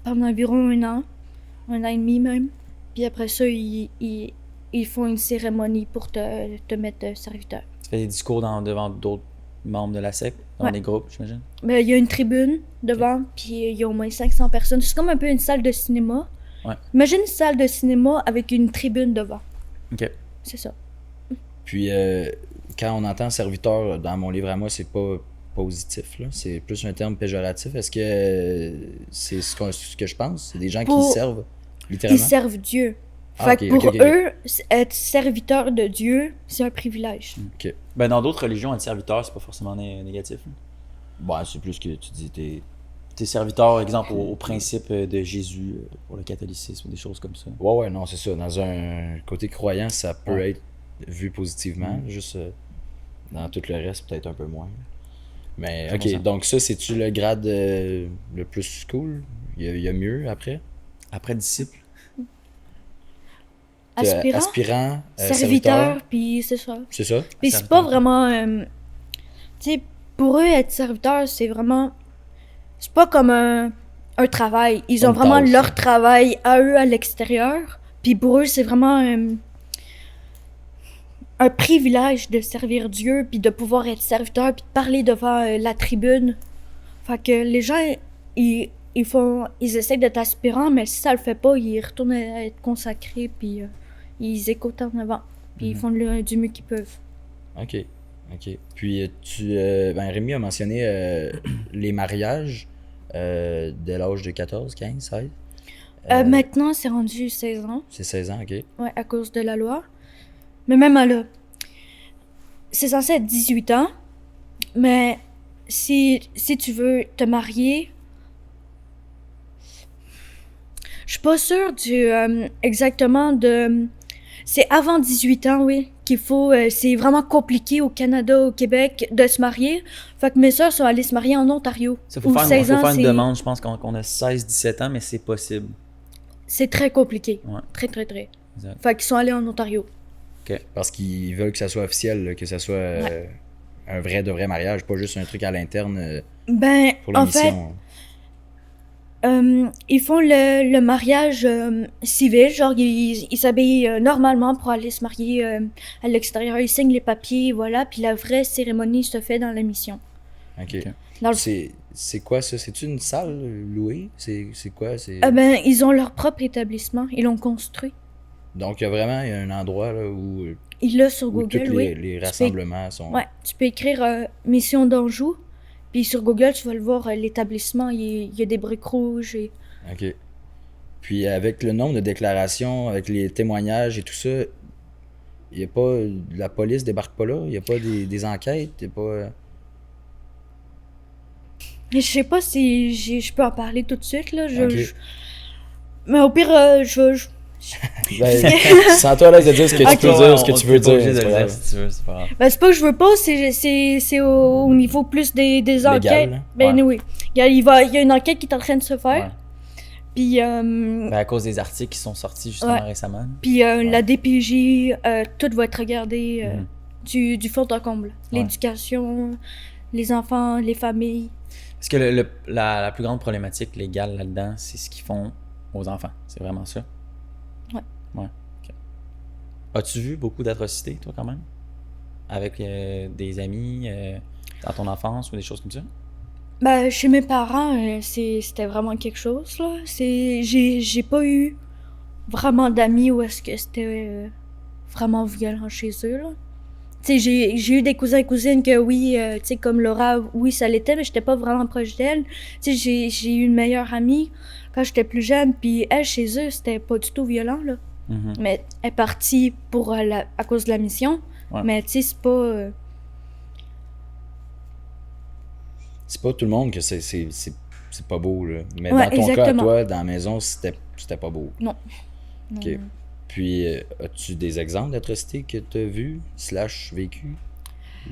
pendant environ un an et demi même. Puis après ça, ils font une cérémonie pour te mettre serviteur. Tu fais des discours devant d'autres membres de la secte, dans Ouais. des groupes, j'imagine? Ben, il y a une tribune devant, puis il y a au moins 500 personnes. C'est comme un peu une salle de cinéma. Ouais. Imagine une salle de cinéma avec une tribune devant. Ok. C'est ça. Puis, quand on entend serviteur, dans mon livre à moi, c'est pas positif, là. C'est plus un terme péjoratif. Est-ce que c'est ce que je pense? C'est des gens qui Pour- servent, Ils littéralement? servent Dieu. Ah, Fait ok, que pour ok, ok. eux, être serviteur de Dieu, c'est un privilège. Ok. Ben dans d'autres religions, être serviteur, c'est pas forcément négatif. Hein. Bon, c'est plus que tu dis, T'es serviteur, exemple, au principe de Jésus pour le catholicisme, des choses comme ça. Ouais, non, c'est ça. Dans un côté croyant, ça peut Ouais. être vu positivement. Juste dans tout le reste, peut-être un peu moins. Mais, ok, 100%. donc ça, c'est-tu le grade le plus cool? Il y a mieux après? Après disciple. Aspirant, Aspirant, serviteur, puis c'est ça. C'est ça? Puis c'est pas vraiment... tu sais, pour eux, être serviteur, c'est vraiment... C'est pas comme un un travail. Ils ont Une vraiment tâche. leur travail à eux à l'extérieur. Puis pour eux, c'est vraiment un privilège de servir Dieu, puis de pouvoir être serviteur, puis de parler devant la tribune. Fait que les gens, ils essaient d'être aspirants, mais si ça le fait pas, ils retournent à être consacrés, puis ils écoutent en avant, puis ils font du mieux qu'ils peuvent. OK. Puis Rémi a mentionné les mariages dès l'âge de 14, 15, 16. Maintenant, c'est rendu 16 ans, C'est 16 ans, OK. ouais, à cause de la loi. Mais même là, c'est censé être 18 ans, mais si tu veux te marier, je suis pas sûre exactement de... C'est avant 18 ans, oui, qu'il faut... c'est vraiment compliqué au Canada, au Québec, de se marier. Fait que mes sœurs sont allées se marier en Ontario. Ça, faut Où faire, 16 faut ans, faire une c'est- demande, je pense qu'on a 16-17 ans, mais c'est possible. C'est très compliqué. Ouais. Très, très, très. Exact. Fait qu'ils sont allés en Ontario. Parce qu'ils veulent que ça soit officiel, là, que ça soit un vrai de vrai mariage, pas juste un truc à l'interne Ben, pour en fait, l'émission. ils font le mariage civil, genre ils s'habillent normalement pour aller se marier à l'extérieur, ils signent les papiers, voilà, puis la vraie cérémonie se fait dans la mission. OK. Dans le- C'est quoi ça? C'est-tu une salle louée? C'est quoi? Ben, ils ont leur propre établissement, ils l'ont construit. Donc, il y a un endroit là, où Ils l'ont sur tous Google, les oui. rassemblements sont... Ouais, tu peux écrire Mission d'Anjou, puis sur Google, tu vas le voir, l'établissement, il y a des briques rouges et... OK. Puis avec le nombre de déclarations, avec les témoignages et tout ça, il y a pas... La police débarque pas là? Il y a pas des enquêtes? Il y a pas... Je sais pas si je peux en parler tout de suite, là. Ok. Mais au pire, je Ben, sens-toi à l'aise de dire ce que tu Ok. peux dire, ce que tu veux T'es pas obligé dire. de c'est le pas dire grave. si tu veux, c'est pas grave. Ben, c'est pas que je veux pas, c'est au niveau plus des enquêtes. là. Ben Ouais. oui. Il y a une enquête qui est en train de se faire. Ouais. Puis, Ben, à cause des articles qui sont sortis justement Ouais. récemment. la DPJ, tout va être regardé Mhm. du fond en comble. Ouais. L'éducation, les enfants, les familles. Parce que la plus grande problématique légale là-dedans, c'est ce qu'ils font aux enfants. C'est vraiment ça? Ouais. Ouais. Ok. As-tu vu beaucoup d'atrocités, toi, quand même? Avec des amis dans ton enfance ou des choses comme ça? Ben, chez mes parents, c'était vraiment quelque chose, là. J'ai pas eu vraiment d'amis où est-ce que c'était vraiment violent chez eux, là. Tu sais, j'ai eu des cousins et cousines que oui, tu sais, comme Laura, oui, ça l'était, mais j'étais pas vraiment proche d'elle. Tu sais, j'ai eu une meilleure amie quand j'étais plus jeune, puis elle, chez eux, c'était pas du tout violent, là. Mhm. Mais elle est partie pour, à cause de la mission. Ouais. Mais tu sais, c'est pas... C'est pas tout le monde que c'est pas beau, là. Mais Ouais, dans ton cas, à exactement. toi, dans la maison, c'était pas beau. Non. Ok. Non. Puis, as-tu des exemples d'atrocités que tu as vues, / vécues?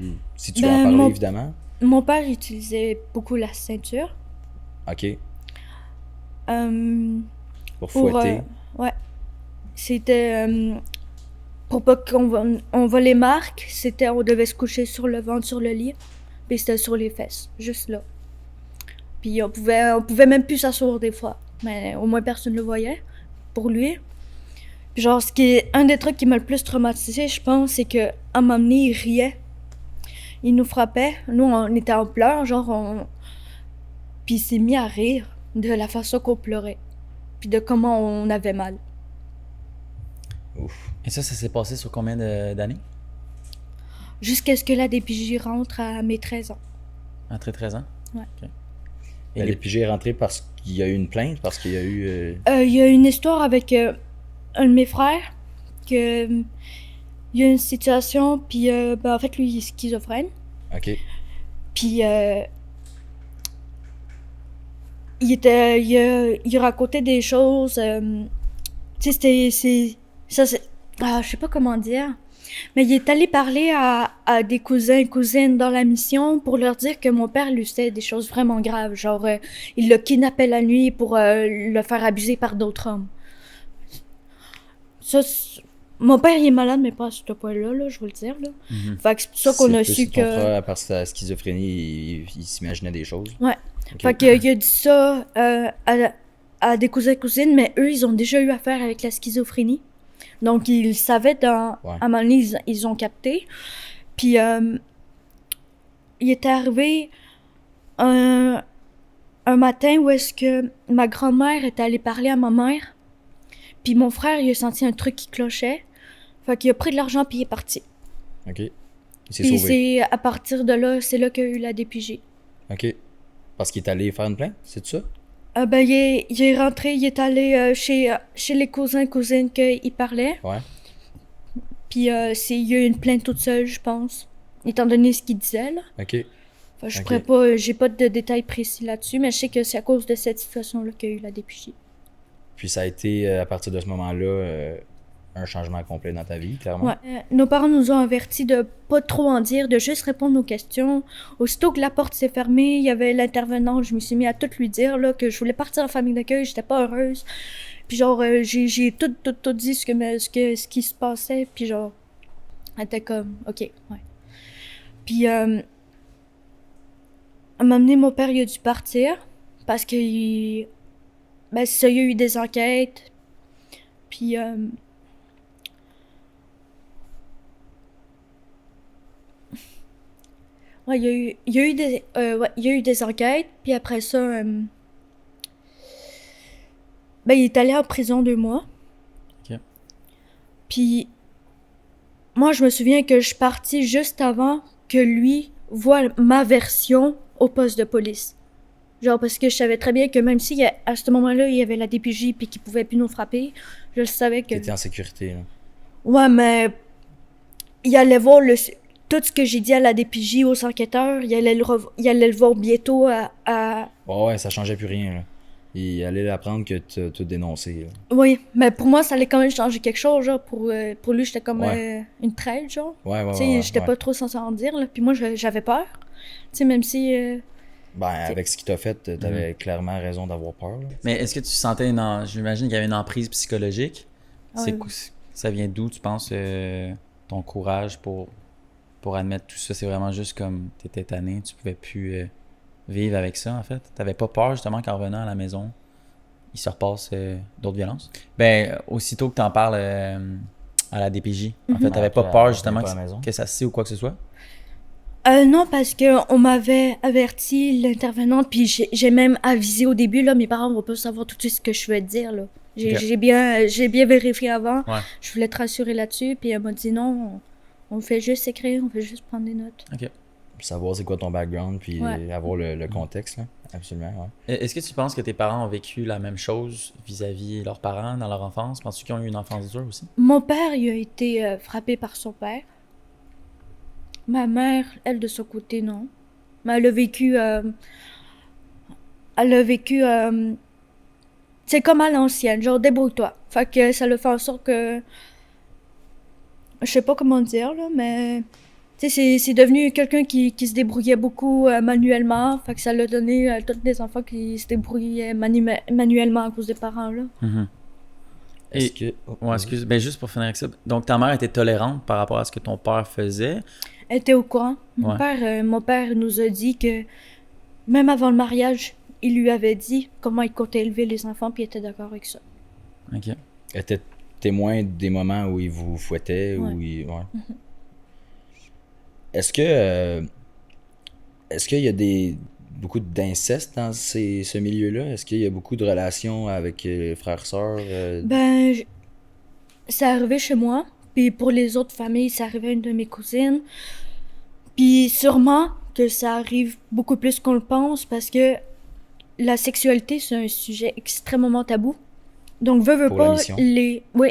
Ou si tu veux en Ben, parler, évidemment. Mon père utilisait beaucoup la ceinture. OK. Pour Pour, fouetter. ouais. C'était pour pas on voit les marques, on devait se coucher sur le ventre sur le lit, puis c'était sur les fesses, juste là. Puis on pouvait même plus s'asseoir des fois, mais au moins personne le voyait pour lui. Puis genre un des trucs qui m'a le plus traumatisé, je pense, c'est que à un moment donné, il riait. Il nous frappait, nous on était en pleurs, puis il s'est mis à rire de la façon qu'on pleurait, puis de comment on avait mal. Ouf. Et ça s'est passé sur combien d'années? Jusqu'à ce que la DPJ rentre à mes 13 ans. Entre 13 ans? Ouais. Ok. Et les PG est rentré parce qu'il y a eu une plainte, parce qu'il y a eu... Il y a une histoire avec un de mes frères, que il y a une situation, puis en fait, lui, il est schizophrène. OK. Puis il racontait des choses. Tu sais, je sais pas comment dire. Mais il est allé parler à des cousins et cousines dans la mission pour leur dire que mon père lui faisait des choses vraiment graves. Genre, il le kidnappait la nuit pour le faire abuser par d'autres hommes. Ça, mon père, il est malade, mais pas à ce point-là, là, je veux le dire. Là. Mhm. Fait que c'est pour ça qu'on a C'est su plus ton que... frère, à part sa schizophrénie, il s'imaginait des choses. Ouais. Ok. Fait qu'il a dit ça à des cousins et cousines, mais eux, ils ont déjà eu affaire avec la schizophrénie. Donc, ils savaient Ouais. à un moment donné, ils ont capté. Puis, il est arrivé un matin où est-ce que ma grand-mère était allée parler à ma mère. Puis mon frère, il a senti un truc qui clochait. Fait qu'il a pris de l'argent puis il est parti. Ok. Il s'est Puis sauvé. c'est à partir de là, c'est là qu'il y a eu la DPJ. Ok. Parce qu'il est allé faire une plainte, c'est ça? Ben, il est rentré, il est allé chez les cousins cousines qu'il parlait. Ouais. Puis il y a eu une plainte toute seule, je pense. Étant donné ce qu'il disait, là. Ok. Enfin, je Ok. pourrais pas, j'ai pas de détails précis là-dessus, mais je sais que c'est à cause de cette situation-là qu'il y a eu la DPJ. Puis ça a été, à partir de ce moment-là, un changement complet dans ta vie, clairement. Ouais. Nos parents nous ont avertis de pas trop en dire, de juste répondre aux questions. Aussitôt que la porte s'est fermée, il y avait l'intervenant, je me suis mis à tout lui dire là, que je voulais partir en famille d'accueil, j'étais pas heureuse. Puis genre, j'ai tout dit ce qui se passait, puis genre, elle était comme, ok, ouais. Puis, à un moment donné, mon père, il a dû partir, parce qu'il... Ben, c'est ça, il y a eu des enquêtes, puis... Ouais, il y a eu des enquêtes, puis après ça, ben, il est allé en prison 2 mois. Ok. Puis, moi, je me souviens que je suis partie juste avant que lui voie ma version au poste de police. Genre, parce que je savais très bien que même si à ce moment-là, il y avait la DPJ puis qu'il pouvait plus nous frapper, je le savais que... T'étais en sécurité, là. Ouais, mais il allait voir tout ce que j'ai dit à la DPJ, aux enquêteurs, il allait le voir bientôt à... Ouais, ça changeait plus rien, là. Il allait apprendre que tu dénoncé, là. Oui, mais pour moi, ça allait quand même changer quelque chose, genre, pour lui, j'étais comme Ouais. une traite, genre. Ouais, ouais, Tu sais, ouais. j'étais ouais. pas trop censée en dire, là, puis moi, j'avais peur. Tu sais, même si... Ben, avec ce qu'il t'a fait, t'avais clairement raison d'avoir peur, là. Mais est-ce que tu sentais j'imagine qu'il y avait une emprise psychologique. Ouais. Ça vient d'où, tu penses, ton courage pour admettre tout ça? C'est vraiment juste comme t'étais tanné, tu pouvais plus vivre avec ça, en fait? T'avais pas peur, justement, qu'en revenant à la maison, il se repasse d'autres violences? Ben, aussitôt que t'en parles à la DPJ, en fait, t'avais pas peur, justement, pas à la maison. que ça se sait ou quoi que ce soit? Non, parce que on m'avait averti, l'intervenante, puis j'ai même avisé au début, là, mes parents vont pas savoir tout de suite ce que je veux dire, là. Ok. J'ai bien vérifié avant. Ouais. Je voulais te rassurer là-dessus, puis elle m'a dit non, on fait juste écrire, on fait juste prendre des notes. Puis savoir c'est quoi ton background, puis Ouais. avoir le contexte, là. Absolument, ouais. Est-ce que tu penses que tes parents ont vécu la même chose vis-à-vis leurs parents dans leur enfance? Penses-tu qu'ils ont eu une enfance dure aussi? Mon père, il a été frappé par son père. Ma mère, elle, de son côté, non. Mais elle a vécu... c'est comme à l'ancienne, genre débrouille-toi. Fait que ça le fait en sorte que... Je sais pas comment dire, là, mais... Tu sais, c'est devenu quelqu'un qui se débrouillait beaucoup manuellement. Fait que ça l'a donné tous des enfants qui se débrouillaient manuellement à cause des parents, là. Mm-hmm. Est-ce que... Ouais, excuse. Ben, juste pour finir avec ça. Donc, ta mère était tolérante par rapport à ce que ton père faisait. Elle était au courant. Ouais. Mon père nous a dit que même avant le mariage, il lui avait dit comment il comptait élever les enfants, puis il était d'accord avec ça. OK. était témoin des moments où il vous fouettait, Ouais. où il... Ouais. Est-ce qu'il y a beaucoup d'inceste dans ce milieu-là? Est-ce qu'il y a beaucoup de relations avec frères, sœurs? Ben, c'est arrivé chez moi, puis pour les autres familles, ça arrivait à une de mes cousines. Puis sûrement que ça arrive beaucoup plus qu'on le pense, parce que la sexualité, c'est un sujet extrêmement tabou. Donc, veux Pour la pas, mission. Oui.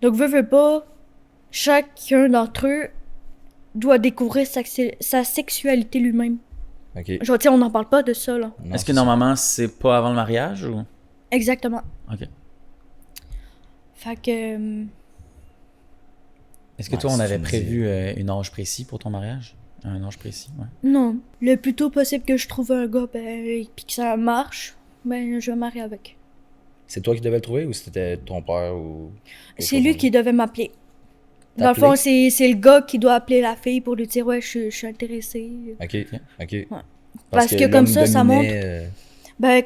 Donc, veux pas, chacun d'entre eux doit découvrir sa sexualité lui-même. OK. Genre, tu sais, on n'en parle pas de ça, là. Non, Est-ce c'est que ça. normalement, c'est pas avant le mariage ou? Exactement. OK. Fait que... Est-ce que Ouais, toi, on si avait tu me prévu un âge précis pour ton mariage? Un âge précis, ouais. Non. Le plus tôt possible que je trouve un gars, ben, puis que ça marche, ben, je vais me marier avec. C'est toi qui devais le trouver ou c'était ton père ou... quelque C'est chose lui comme qui devait m'appeler. Dans le T'appeler? fond, c'est le gars qui doit appeler la fille pour lui dire « Ouais, je suis intéressé. ça? OK. OK. Ouais. Parce que l'homme comme ça, ça montre... dominait, Ben,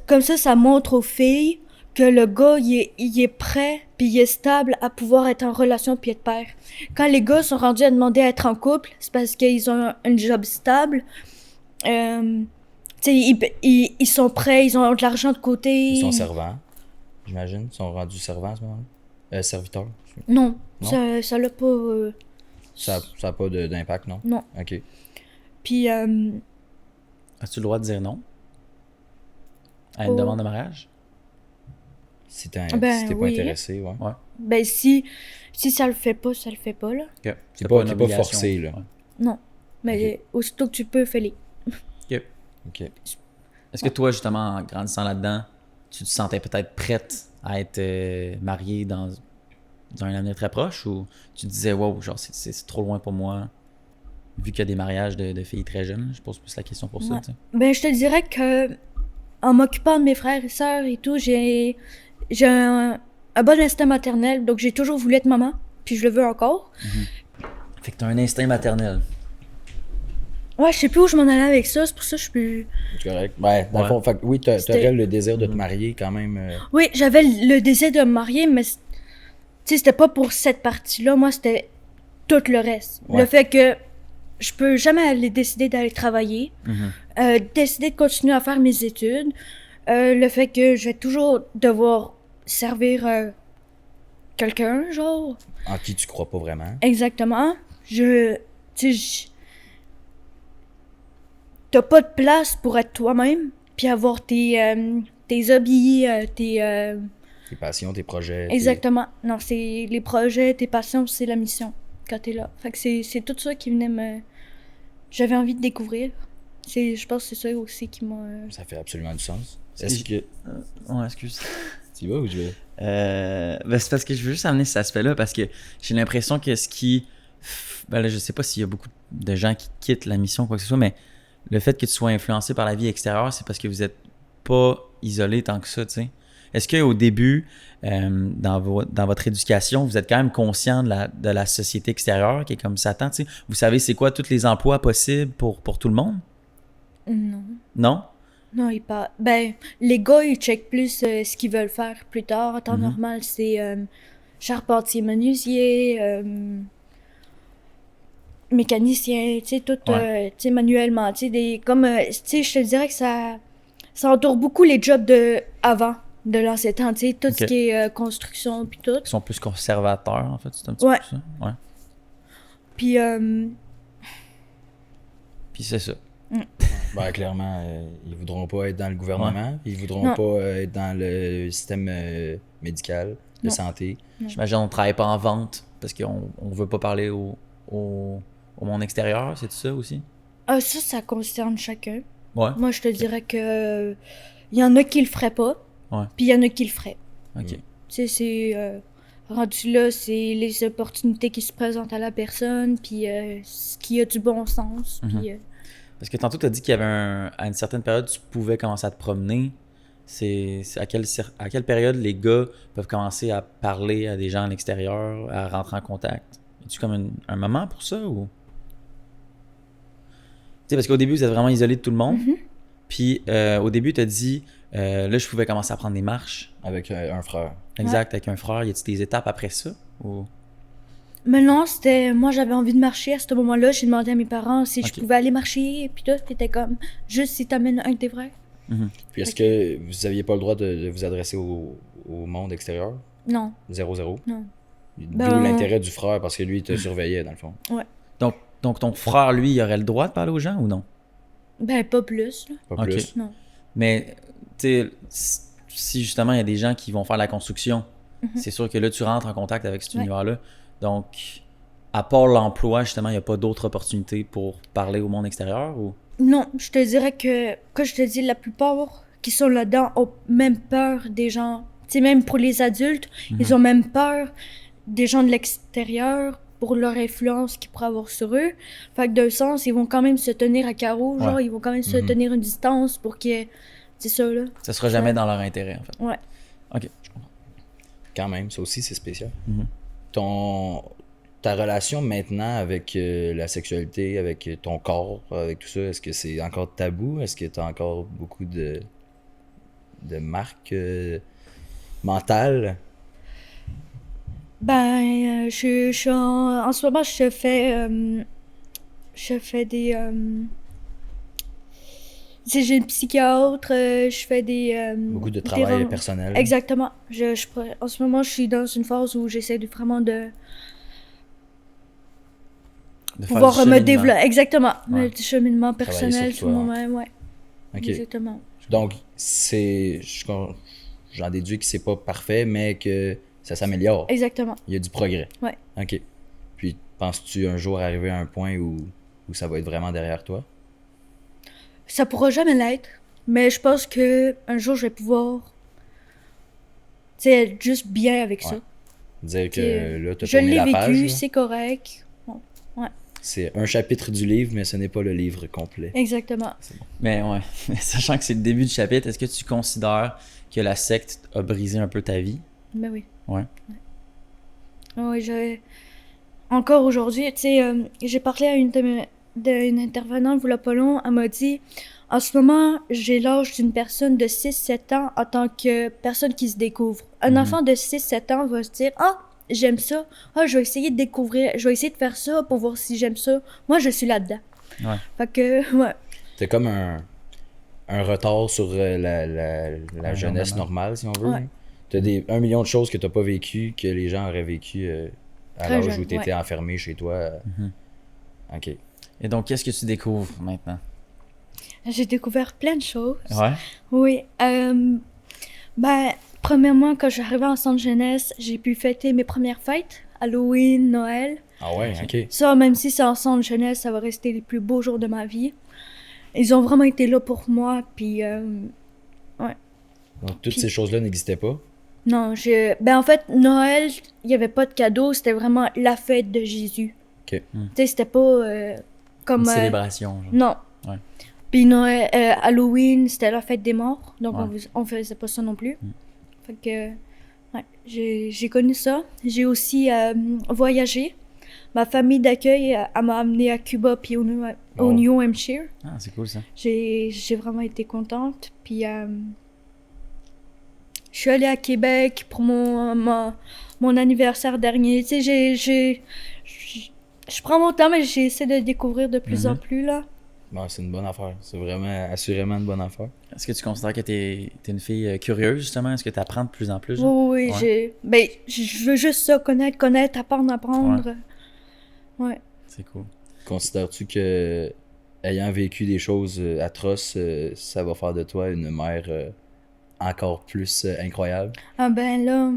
comme ça montre aux filles que le gars, il est prêt, puis il est stable à pouvoir être en relation puis être père. Quand les gars sont rendus à demander à être en couple, c'est parce qu'ils ont un job stable. Tu sais, ils sont prêts, ils ont de l'argent de côté. Ils sont servants, j'imagine. Ils sont rendus servants à ce moment-là. Serviteurs. Non, Non? ça l'a pas... Ça n'a pas d'impact, non? Non. OK. Puis, As-tu le droit de dire non à une Oh. demande de mariage? Si t'es Ben, si t'es pas oui. intéressé, ouais. ben si ça le fait pas, là. Ok. T'es C'est pas une t'es pas obligation. forcé, là. Ouais. Non. Mais aussitôt que tu peux, fais-les. OK. Est-ce que toi, justement, en grandissant là-dedans, tu te sentais peut-être prête à être mariée dans un avenir très proche ou tu te disais, wow, genre, c'est trop loin pour moi, vu qu'il y a des mariages de filles très jeunes? Je pose plus la question pour ça, Ouais. tu sais. Ben, je te dirais que en m'occupant de mes frères et sœurs et tout, j'ai un bon instinct maternel, donc j'ai toujours voulu être maman, puis je le veux encore. Fait que t'as un instinct maternel. Ouais, je sais plus où je m'en allais avec ça, c'est pour ça que je suis... C'est correct. Ben, dans le Ouais. fond, fait que oui, C'était- t'aurais le désir de te marier quand même. Oui, j'avais le désir de me marier, mais tu sais, c'était pas pour cette partie-là, moi, c'était tout le reste. Ouais. Le fait que je peux jamais aller décider d'aller travailler, décider de continuer à faire mes études, le fait que je vais toujours devoir servir quelqu'un, genre. En qui tu crois pas vraiment. Exactement. Tu sais, t'as pas de place pour être toi-même, puis avoir tes hobbies, tes... Tes passions, tes projets. Exactement. Non, c'est les projets, tes passions, c'est la mission quand t'es là. Fait que c'est tout ça qui venait me... J'avais envie de découvrir. Je pense que c'est ça aussi qui m'a... Ça fait absolument du sens. C'est- Est-ce que. Ouais, excuse. Tu y vas ou je vais? Ben c'est parce que je veux juste amener cet aspect-là parce que j'ai l'impression que ce qui... Ben là, je sais pas s'il y a beaucoup de gens qui quittent la mission ou quoi que ce soit, mais le fait que tu sois influencé par la vie extérieure, c'est parce que vous êtes pas isolé tant que ça, tu sais. Est-ce qu'au début, dans votre éducation, vous êtes quand même conscient de la société extérieure qui est comme Satan, tu sais? Vous savez c'est quoi tous les emplois possibles pour tout le monde? Non. Non? Non, ils pas. Ben, les gars, ils checkent plus ce qu'ils veulent faire plus tard. En temps normal, c'est charpentier, menuisier, mécanicien, tu sais, tout, Ouais. tu sais, manuellement, tu sais, tu sais, je te dirais que ça entoure beaucoup les jobs de avant, de l'ancien temps, tu sais, tout ce Ok. qui est construction, puis tout. Ils sont plus conservateurs, en fait, c'est un petit Ouais. peu ça? Ouais. Puis, Puis c'est ça. Ben, clairement, ils voudront pas être dans le gouvernement. Ils voudront Non. pas être dans le système médical, de Non. santé. J'imagine qu'on ne travaille pas en vente parce qu'on ne veut pas parler au monde extérieur, c'est ça aussi? ça concerne chacun. Ouais. Moi, je te dirais que il y en a qui le feraient pas, Ouais. puis il y en a qui le feraient. Ok. Tu sais, c'est rendu là, c'est les opportunités qui se présentent à la personne, puis ce qui a du bon sens, puis Parce que tantôt, tu as dit qu'il y avait à une certaine période, tu pouvais commencer à te promener. C'est à quelle période les gars peuvent commencer à parler à des gens à l'extérieur, à rentrer en contact? As-tu comme un moment pour ça ou? Tu sais, parce qu'au début, vous êtes vraiment isolé de tout le monde. Puis au début, tu as dit, là, je pouvais commencer à prendre des marches. Avec un frère. Exact, avec un frère. Y a-t-il des étapes après ça? Ou... Mais non, moi j'avais envie de marcher à ce moment-là, j'ai demandé à mes parents si Ok. je pouvais aller marcher, puis tout, c'était comme juste si t'amènes un de tes frères. Puis est-ce que vous aviez pas le droit de vous adresser au monde extérieur? Non, 0-0? non. D'où Ben, l'intérêt du frère, parce que lui, il te surveillait, dans le fond. Donc ton frère, lui, il aurait le droit de parler aux gens ou non? Ben pas plus, là. Pas Ok. plus. Non. Mais, tu sais, si justement il y a des gens qui vont faire la construction, c'est sûr que là, tu rentres en contact avec cet Ouais. univers-là. Donc, à part l'emploi, justement, il n'y a pas d'autres opportunités pour parler au monde extérieur ou... Non, je te dirais que je te dis, la plupart qui sont là-dedans ont même peur des gens. Tu sais, même pour les adultes, ils ont même peur des gens de l'extérieur pour leur influence qu'ils pourraient avoir sur eux. Fait que d'un sens, ils vont quand même se tenir à carreau, genre, Ouais. ils vont quand même se tenir une distance pour qu'il y ait... C'est ça, là. Ça sera jamais dans leur intérêt, en fait. Ouais. OK, je comprends. Quand même, ça aussi, c'est spécial. Mhm. ta relation maintenant avec la sexualité, avec ton corps, avec tout ça, est-ce que c'est encore tabou? Est-ce que tu as encore beaucoup de marques mentales? Ben, je suis en ce moment, je fais des, tu sais, j'ai une psychiatre, je fais Beaucoup de des travail ren- personnel. Exactement. En ce moment, je suis dans une phase où j'essaie vraiment de De faire pouvoir du me cheminement. développer. Exactement. Ouais. Le cheminement Travailler personnel sur sur toi, moi-même, ouais. Ok. Exactement. Donc, j'en déduis que c'est pas parfait, mais que ça s'améliore. Exactement. Il y a du progrès. Ouais. OK. Puis, penses-tu un jour arriver à un point où ça va être vraiment derrière toi? Ça pourra jamais l'être, mais je pense que un jour, je vais pouvoir, tu sais, être juste bien avec ça. Ouais. Dire T'sais, que là, t'as je tourné l'ai la page. vécu, là. c'est correct. Bon, C'est un chapitre du livre, mais ce n'est pas le livre complet. exactement. Mais ouais, sachant que c'est le début du chapitre, est-ce que tu considères que la secte a brisé un peu ta vie? Ben oui. Ouais. Oui, encore aujourd'hui, tu sais, j'ai parlé à d'une intervenante, voilà pas long, elle m'a dit, en ce moment, j'ai l'âge d'une personne de 6-7 ans en tant que personne qui se découvre. Un enfant de 6-7 ans va se dire, ah, j'aime ça, ah, je vais essayer de découvrir, je vais essayer de faire ça pour voir si j'aime ça. Moi, je suis là-dedans. Ouais. Fait que, ouais, T'as comme un retard sur la Ouais, jeunesse vraiment. normale, si on veut. Ouais. T'as 1 million de choses que t'as pas vécues, que les gens auraient vécues à Très l'âge jeune, où t'étais ouais. enfermé chez toi. OK. Et donc, qu'est-ce que tu découvres maintenant? j'ai découvert plein de choses. Ouais. Oui, ben, premièrement, quand je suis arrivée en centre jeunesse, j'ai pu fêter mes premières fêtes, Halloween, Noël. Ah ouais, OK. Ça, même si c'est en centre jeunesse, ça va rester les plus beaux jours de ma vie. Ils ont vraiment été là pour moi, puis Donc, toutes Puis- ces choses-là n'existaient pas. non, ben en fait, Noël, il n'y avait pas de cadeau, c'était vraiment la fête de Jésus. OK. Tu sais, c'était pas comme... Une célébration. Genre. Non. Ouais. Puis Noël, Halloween, c'était la fête des morts, donc Ouais. on faisait pas ça non plus. Fait que, ouais, j'ai connu ça. J'ai aussi voyagé. Ma famille d'accueil, elle m'a amené à Cuba puis au Oh. New Hampshire. Ah, c'est cool ça. J'ai vraiment été contente. Puis je suis allée à Québec pour mon anniversaire dernier. Tu sais, je prends mon temps, mais j'essaie de découvrir de plus en plus, là. Bon, c'est une bonne affaire. C'est vraiment, assurément une bonne affaire. Est-ce que tu considères que t'es une fille curieuse, justement? Est-ce que tu apprends de plus en plus? Oui, genre? oui, Ouais. ben, je veux juste ça, connaître, apprendre. Ouais. C'est cool. Considères-tu que, ayant vécu des choses atroces, ça va faire de toi une mère encore plus incroyable? Ah ben là,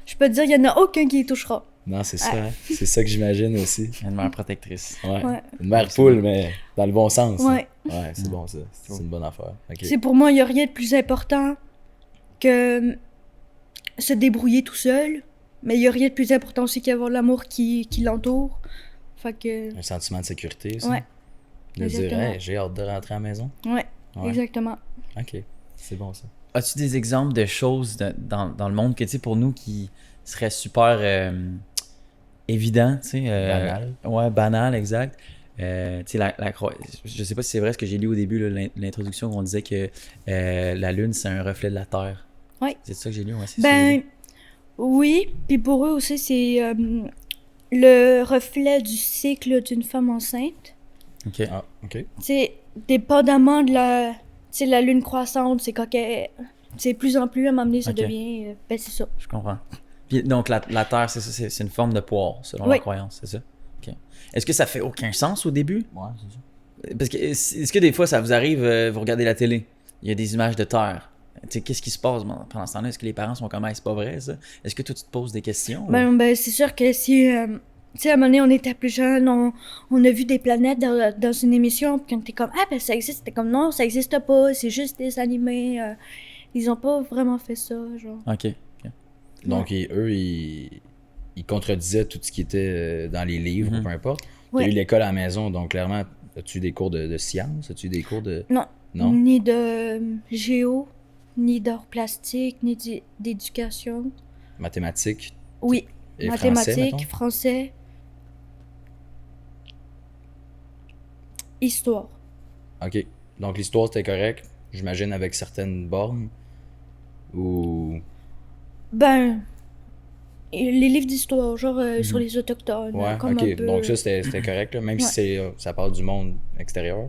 je peux te dire, il y en a aucun qui y touchera. Non, c'est ça. Hein? C'est ça que j'imagine aussi. Une mère protectrice. Ouais. Ouais. Une mère poule, mais dans le bon sens. Ouais. Ouais, c'est bon ça. C'est une bonne affaire. OK. C'est pour moi, il n'y a rien de plus important que se débrouiller tout seul. Mais il n'y a rien de plus important aussi qu'avoir l'amour qui l'entoure. Fait que, Un sentiment de sécurité aussi. ouais, De dire, exactement. hey, j'ai hâte de rentrer à la maison. ouais, Ouais. exactement. OK. C'est bon ça. As-tu des exemples de choses dans le monde que, tu sais, pour nous qui seraient super évidents, tu sais? Banal. Ouais, banal, exact. Tu sais, je sais pas si c'est vrai ce que j'ai lu au début, là, l'introduction, on disait que la Lune, c'est un reflet de la Terre. Ouais. C'est ça que j'ai lu, ouais, c'est ça que j'ai Ben, lu. oui, puis pour eux aussi, c'est le reflet du cycle d'une femme enceinte. OK. Ah, OK. Tu sais, dépendamment de la... Tu sais, la lune croissante, c'est quand elle... C'est plus en plus, à m'amener, ça Ok. devient... ben, c'est ça. Je comprends. Puis, donc, la Terre, c'est ça, c'est une forme de poire, selon Oui. la croyance, c'est ça? OK. Est-ce que ça fait aucun sens au début? Ouais, c'est ça. Parce que, est-ce que des fois, ça vous arrive, vous regardez la télé, il y a des images de Terre. Tu sais, qu'est-ce qui se passe pendant ce temps-là? Est-ce que les parents sont comme, ah, c'est pas vrai, ça? Est-ce que toi, tu te poses des questions? ou- Ben, c'est sûr que si... tu sais, à un moment donné, on était plus jeunes, on a vu des planètes dans une émission, puis on était comme, ah, ben ça existe. C'était comme, non, ça existe pas, c'est juste des animés. Ils ont pas vraiment fait ça, genre. OK. Donc, eux, ils contredisaient tout ce qui était dans les livres, ou peu importe. Ouais. Tu as eu l'école à la maison, donc clairement, as-tu des cours de sciences? As-tu des cours de... Non. Non? Ni de géo, ni d'art plastique, ni d'éducation. Mathématiques Oui, et français, mathématiques, mettons? français, histoire. OK. Donc, l'histoire, c'était correct, j'imagine, avec certaines bornes? Ou... Ben, et les livres d'histoire, genre sur les autochtones, Ouais, comme OK. un peu... Donc, ça, c'était correct, là, même Ouais. si ça parle du monde extérieur.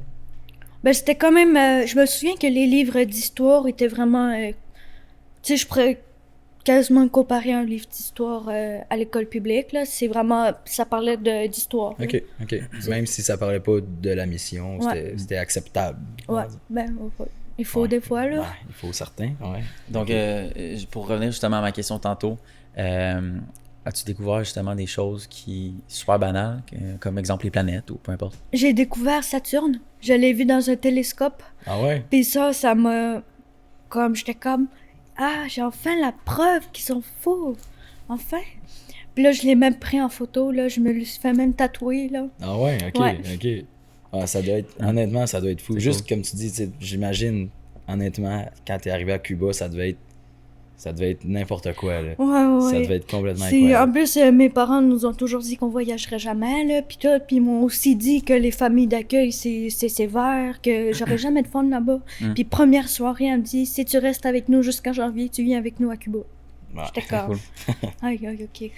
Ben, c'était quand même... je me souviens que les livres d'histoire étaient vraiment... tu sais, je pourrais quasiment comparer un livre d'histoire à l'école publique, là. C'est vraiment... Ça parlait d'histoire. là. OK, OK. Même si ça parlait pas de la mission, Ouais. c'était acceptable. on va Ouais, dire. ben, ouais. Il faut Ouais. des fois, là. Ouais, il faut certains, ouais. Donc, OK. pour revenir justement à ma question tantôt, as-tu découvert justement des choses qui super banales, comme exemple les planètes ou peu importe? J'ai découvert Saturne. Je l'ai vu dans un télescope. Ah ouais? Puis ça m'a... Comme, j'étais comme... Ah, j'ai enfin la preuve qu'ils sont faux. Enfin. Puis là, je l'ai même pris en photo, là. Je me le suis fait même tatouer, là. Ah ouais, OK, Ouais. OK. Ah, ça doit être... Honnêtement, ça doit être fou. C'est Juste cool. comme tu dis, tu sais, j'imagine, honnêtement, quand t'es arrivé à Cuba, ça devait être n'importe quoi, là. Ouais. Ça devait être complètement C'est, en incroyable. plus, mes parents nous ont toujours dit qu'on voyagerait jamais, là, puis tout. Puis ils m'ont aussi dit que les familles d'accueil, c'est sévère, que j'aurais jamais de fun là-bas. Puis première soirée, elle me dit, si tu restes avec nous jusqu'en janvier, tu viens avec nous à Cuba. Ouais. J'étais C'est comme, cool. ok.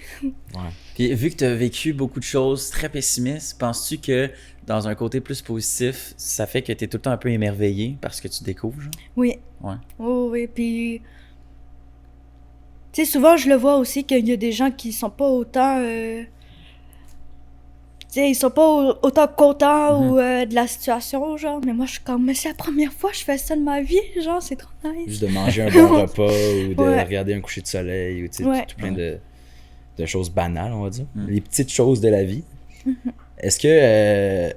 Puis vu que tu as vécu beaucoup de choses très pessimistes, penses-tu que dans un côté plus positif, ça fait que tu es tout le temps un peu émerveillé parce que tu découvres, genre? Oui. Ouais. Oh, oui, puis... Tu sais, souvent, je le vois aussi qu'il y a des gens qui sont pas autant... Tu sais, ils sont pas autant contents ou de la situation, genre. Mais moi, je suis comme, mais c'est la première fois que je fais ça de ma vie, genre, c'est trop nice. Juste de manger un bon repas ou de Ouais. regarder un coucher de soleil ou, tu sais, Ouais. tout plein de choses banales, on va dire. Mm. Les petites choses de la vie. Est-ce que...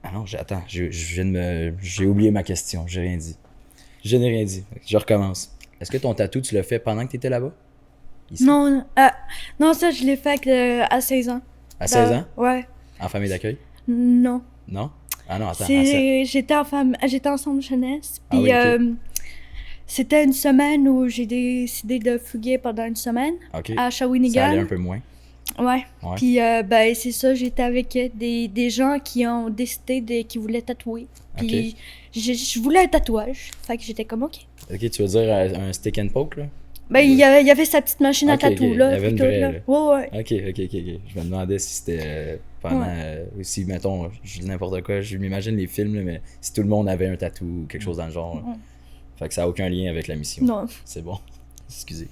Ah non, attends, je viens de j'ai oublié ma question, j'ai rien dit. Je n'ai rien dit. Je recommence. Est-ce que ton tatou, tu l'as fait pendant que tu étais là-bas? Ici? Non, non, ça, je l'ai fait à 16 ans. À 16 ans? Ouais. En famille d'accueil? Non. Non? Ah non, attends. J'étais en centre jeunesse, Ah puis oui, ok. c'était une semaine où j'ai décidé de fuguer pendant une semaine OK. à Ça allait Shawinigan. un peu moins. Ouais. Ouais. Puis, ben, c'est ça, j'étais avec des gens qui ont décidé qui voulaient tatouer. Puis, je voulais un tatouage. Fait que j'étais comme, OK. OK, tu veux dire un stick and poke, là? Ben, il y avait sa petite machine à Ok, tatou, ok. là. Il y avait puis une tout, vraie, là. là. Ouais. OK. Je me demandais si c'était pendant... si, mettons, je dis n'importe quoi, je m'imagine les films, là, mais si tout le monde avait un tatou ou quelque chose dans le genre. Ouais. Fait que ça n'a aucun lien avec la mission. Non. C'est bon. Excusez.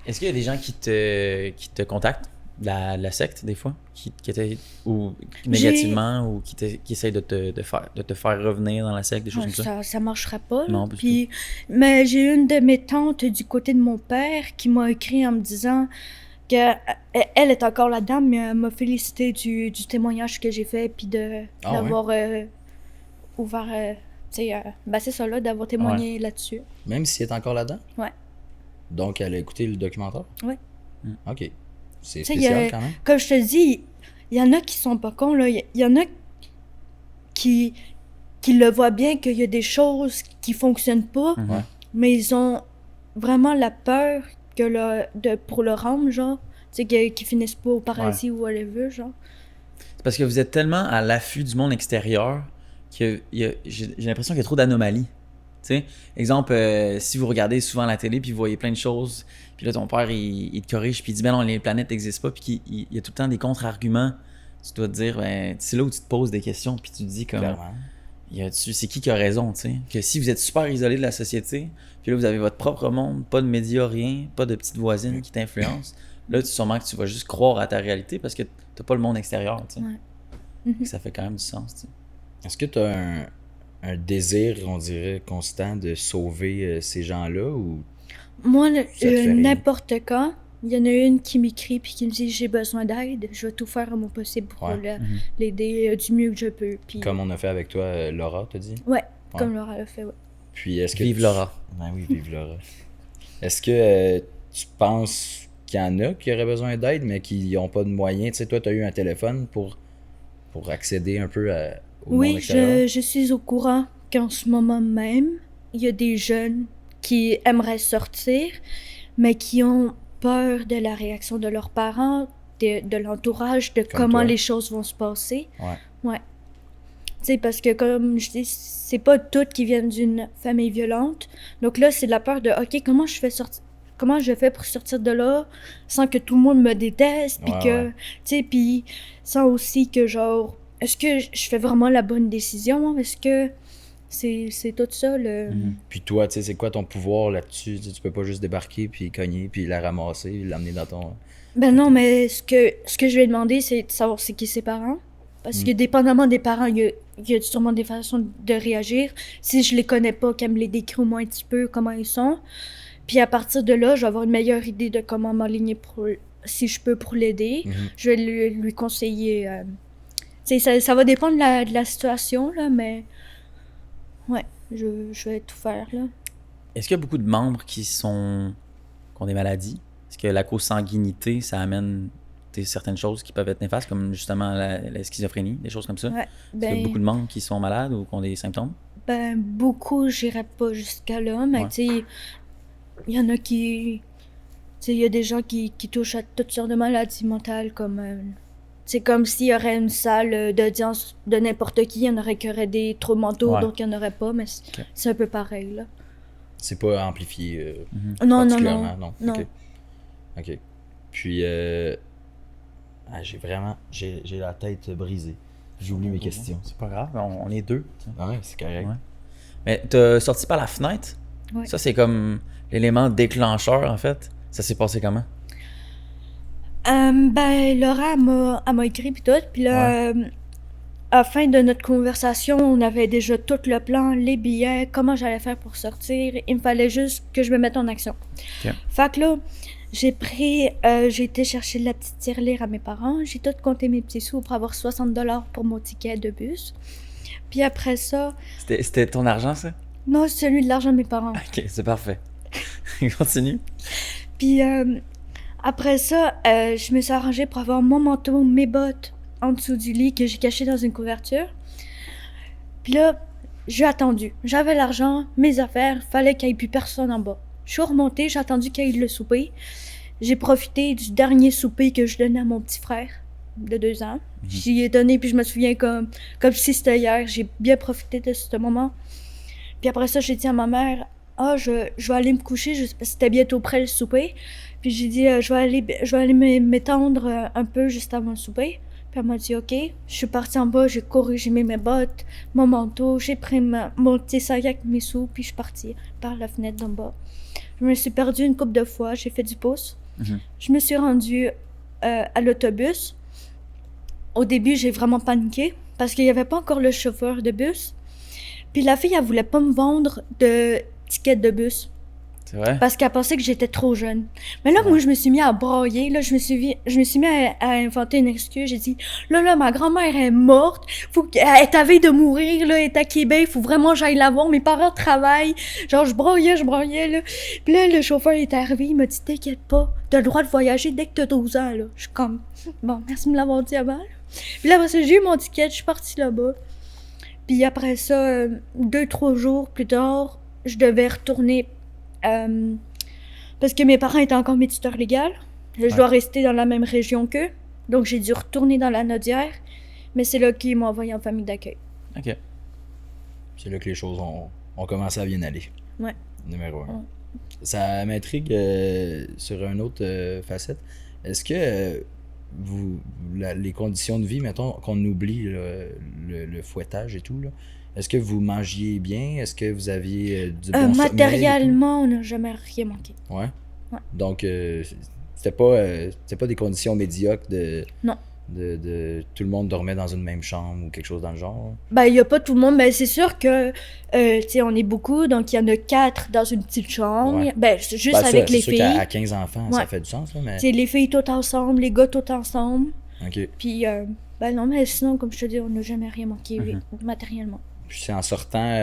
Est-ce qu'il y a des gens qui te contactent de la secte, des fois, qui étaient, ou négativement, ou qui essayent de te faire revenir dans la secte, des choses Ouais, comme ça? ça marcherait pas. Là. Non, pas du Puis, mais j'ai une de mes tantes du côté de mon père qui m'a écrit en me disant que elle est encore là-dedans, mais elle m'a félicité du témoignage que j'ai fait, puis d'avoir ouvert, tu sais, ben c'est ça là, d'avoir témoigné là-dessus. Même si elle est encore là-dedans? Ouais. Donc, elle a écouté le documentaire? Ouais. OK. C'est Tu sais, spécial, quand même. Comme je te dis, il y en a qui sont pas cons, là. Il y en a qui le voient bien qu'il y a des choses qui fonctionnent pas, Ouais. mais ils ont vraiment la peur pour leur âme, genre. Tu sais, qu'ils finissent pas au paradis ou whatever, genre. C'est parce que vous êtes tellement à l'affût du monde extérieur que j'ai l'impression qu'il y a trop d'anomalies. Tu sais, exemple, si vous regardez souvent la télé puis vous voyez plein de choses, puis là ton père il te corrige puis il dit ben non, les planètes n'existent pas, puis il y a tout le temps des contre-arguments. Tu dois te dire, ben c'est là où tu te poses des questions puis tu te dis comme Clairement. c'est qui a raison, tu sais? Que si vous êtes super isolé de la société, puis là vous avez votre propre monde, pas de médias, rien, pas de petites voisines qui t'influencent, là sûrement que tu vas juste croire à ta réalité parce que t'as pas le monde extérieur, tu sais. Ouais. Ça fait quand même du sens, tu sais. Est-ce que tu as un désir, on dirait, constant de sauver ces gens-là ou... Moi, Ça te fait rien. n'importe quand, il y en a une qui m'écrit puis qui me dit j'ai besoin d'aide, je vais tout faire à mon possible pour Ouais. l'aider du mieux que je peux. Puis, Comme on a fait avec toi, Laura, t'as dit? ouais, comme Laura l'a fait, ouais. Puis est-ce que... Vive Laura. Ben oui, vive Laura. Est-ce que tu penses qu'il y en a qui auraient besoin d'aide, mais qui n'ont pas de moyens? Tu sais, toi, tu as eu un téléphone pour accéder un peu au monde Oui, extérieur? je suis au courant qu'en ce moment même, il y a des jeunes qui aimeraient sortir, mais qui ont peur de la réaction de leurs parents, de l'entourage, de Comme comment toi. les choses vont se passer. Ouais. Ouais. Tu sais, parce que comme je dis, c'est pas toutes qui viennent d'une famille violente. Donc là, c'est de la peur de, OK, comment je fais pour sortir de là sans que tout le monde me déteste, puis Ouais, que, ouais. tu sais, puis sans aussi que, genre, est-ce que je fais vraiment la bonne décision? Est-ce que c'est tout ça, le... Puis toi, tu sais, c'est quoi ton pouvoir là-dessus? Tu peux pas juste débarquer, puis cogner, puis la ramasser, puis l'amener dans ton... Ben non, mais ce que je lui ai demandé, c'est de savoir c'est qui ses parents. Parce que dépendamment des parents, il y a sûrement des façons de réagir. Si je les connais pas, qu'elle me les décrit au moins un petit peu comment ils sont. Puis à partir de là, je vais avoir une meilleure idée de comment m'aligner si je peux pour l'aider. Je vais lui conseiller. Tu sais, ça va dépendre de la situation, là, mais ouais, je vais tout faire, là. Est-ce qu'il y a beaucoup de membres qui ont des maladies? Est-ce que la consanguinité, ça amène certaines choses qui peuvent être néfastes, comme justement la schizophrénie, des choses comme ça? Ouais, Est-ce qu'il y a beaucoup de membres qui sont malades ou qui ont des symptômes? Ben, beaucoup, j'irais pas jusqu'à là, mais Ouais. tu sais, il y en a qui... Tu sais, il y a des gens qui touchent à toutes sortes de maladies mentales, comme... c'est comme s'il y aurait une salle d'audience de n'importe qui, il y en aurait qui auraient des troubles mentaux, Ouais. donc il y en aurait pas, mais c'est un peu pareil, là. C'est pas amplifié Non, non, particulièrement, non. non. Non. OK. Puis, j'ai la tête brisée. J'oublie mes questions. C'est pas grave, on est deux. tu sais. Ouais, c'est correct. Ouais. Mais t'as sorti par la fenêtre? Ouais. Ça, c'est comme l'élément déclencheur, en fait. Ça s'est passé comment? Ben, Laura, elle m'a écrit pis tout, puis là, à la fin de notre conversation, on avait déjà tout le plan, les billets, comment j'allais faire pour sortir. Il me fallait juste que je me mette en action. Ok. Fait que là, j'ai été chercher la petite tirelire à mes parents. J'ai tout compté mes petits sous pour avoir 60$ pour mon ticket de bus. Puis après ça, C'était ton argent, ça? non, c'est celui de l'argent de mes parents. Ok, c'est parfait. Continue. Puis après ça, je me suis arrangée pour avoir mon manteau, mes bottes en dessous du lit que j'ai caché dans une couverture. Puis là, j'ai attendu. J'avais l'argent, mes affaires, fallait qu'il n'y ait plus personne en bas. Je suis remontée, j'ai attendu qu'il y ait le souper. J'ai profité du dernier souper que je donnais à mon petit frère de 2 ans. J'y ai donné, puis je me souviens comme si c'était hier. J'ai bien profité de ce moment. Puis après ça, j'ai dit à ma mère, je vais aller me coucher, c'était bientôt près le souper. Puis j'ai dit, je vais aller m'étendre un peu juste avant le souper. Puis elle m'a dit, OK. Je suis partie en bas, j'ai couru, j'ai mis mes bottes, mon manteau, j'ai pris mon petit sac avec mes sous, puis je suis partie par la fenêtre d'en bas. Je me suis perdue une couple de fois, j'ai fait du pouce. Je me suis rendue à l'autobus. Au début, j'ai vraiment paniqué parce qu'il n'y avait pas encore le chauffeur de bus. Puis la fille, elle voulait pas me vendre de ticket de bus. C'est vrai? Parce qu'elle pensait que j'étais trop jeune. Mais là, moi, je me suis mis à brailler. Là, je me suis mis à inventer une excuse. J'ai dit, là, ma grand-mère est morte. Elle est à veille de mourir, là. Elle est à Québec. Faut vraiment que j'aille la voir. Mes parents travaillent. Genre, je braillais, là. Puis là, le chauffeur est arrivé. Il m'a dit, t'inquiète pas. T'as le droit de voyager dès que t'as 12 ans, là. Je suis comme, bon, merci de me l'avoir dit avant, là. Puis là, après ça, j'ai eu mon ticket. Je suis partie là-bas. Puis après ça, 2-3 jours plus tard, je devais retourner parce que mes parents étaient encore mes tuteurs légaux. Je dois rester dans la même région qu'eux. Donc j'ai dû retourner dans la Nodière. Mais c'est là qu'ils m'ont envoyé en famille d'accueil. Ok. C'est là que les choses ont commencé à bien aller. Ouais. Numéro 1. Ouais. Ça m'intrigue sur une autre facette. Est-ce que les conditions de vie, mettons, qu'on oublie le fouettage et tout, là, est-ce que vous mangiez bien? Est-ce que vous aviez du bon sommeil? Matériellement, on n'a jamais rien manqué. Ouais. Ouais. Donc, c'était pas des conditions médiocres de... Non. De tout le monde dormait dans une même chambre ou quelque chose dans le genre? Ben, il n'y a pas tout le monde, mais c'est sûr que, tu sais, on est beaucoup, donc il y en a 4 dans une petite chambre. Ouais. Ben, juste Ben, ça, avec les c'est sûr filles. qu'à 15 enfants, ça Ouais. fait du sens, là, mais... Tu sais, les filles toutes ensemble, les gars tous ensemble. OK. Puis, ben non, mais sinon, comme je te dis, on n'a jamais rien manqué matériellement. Puis c'est en sortant,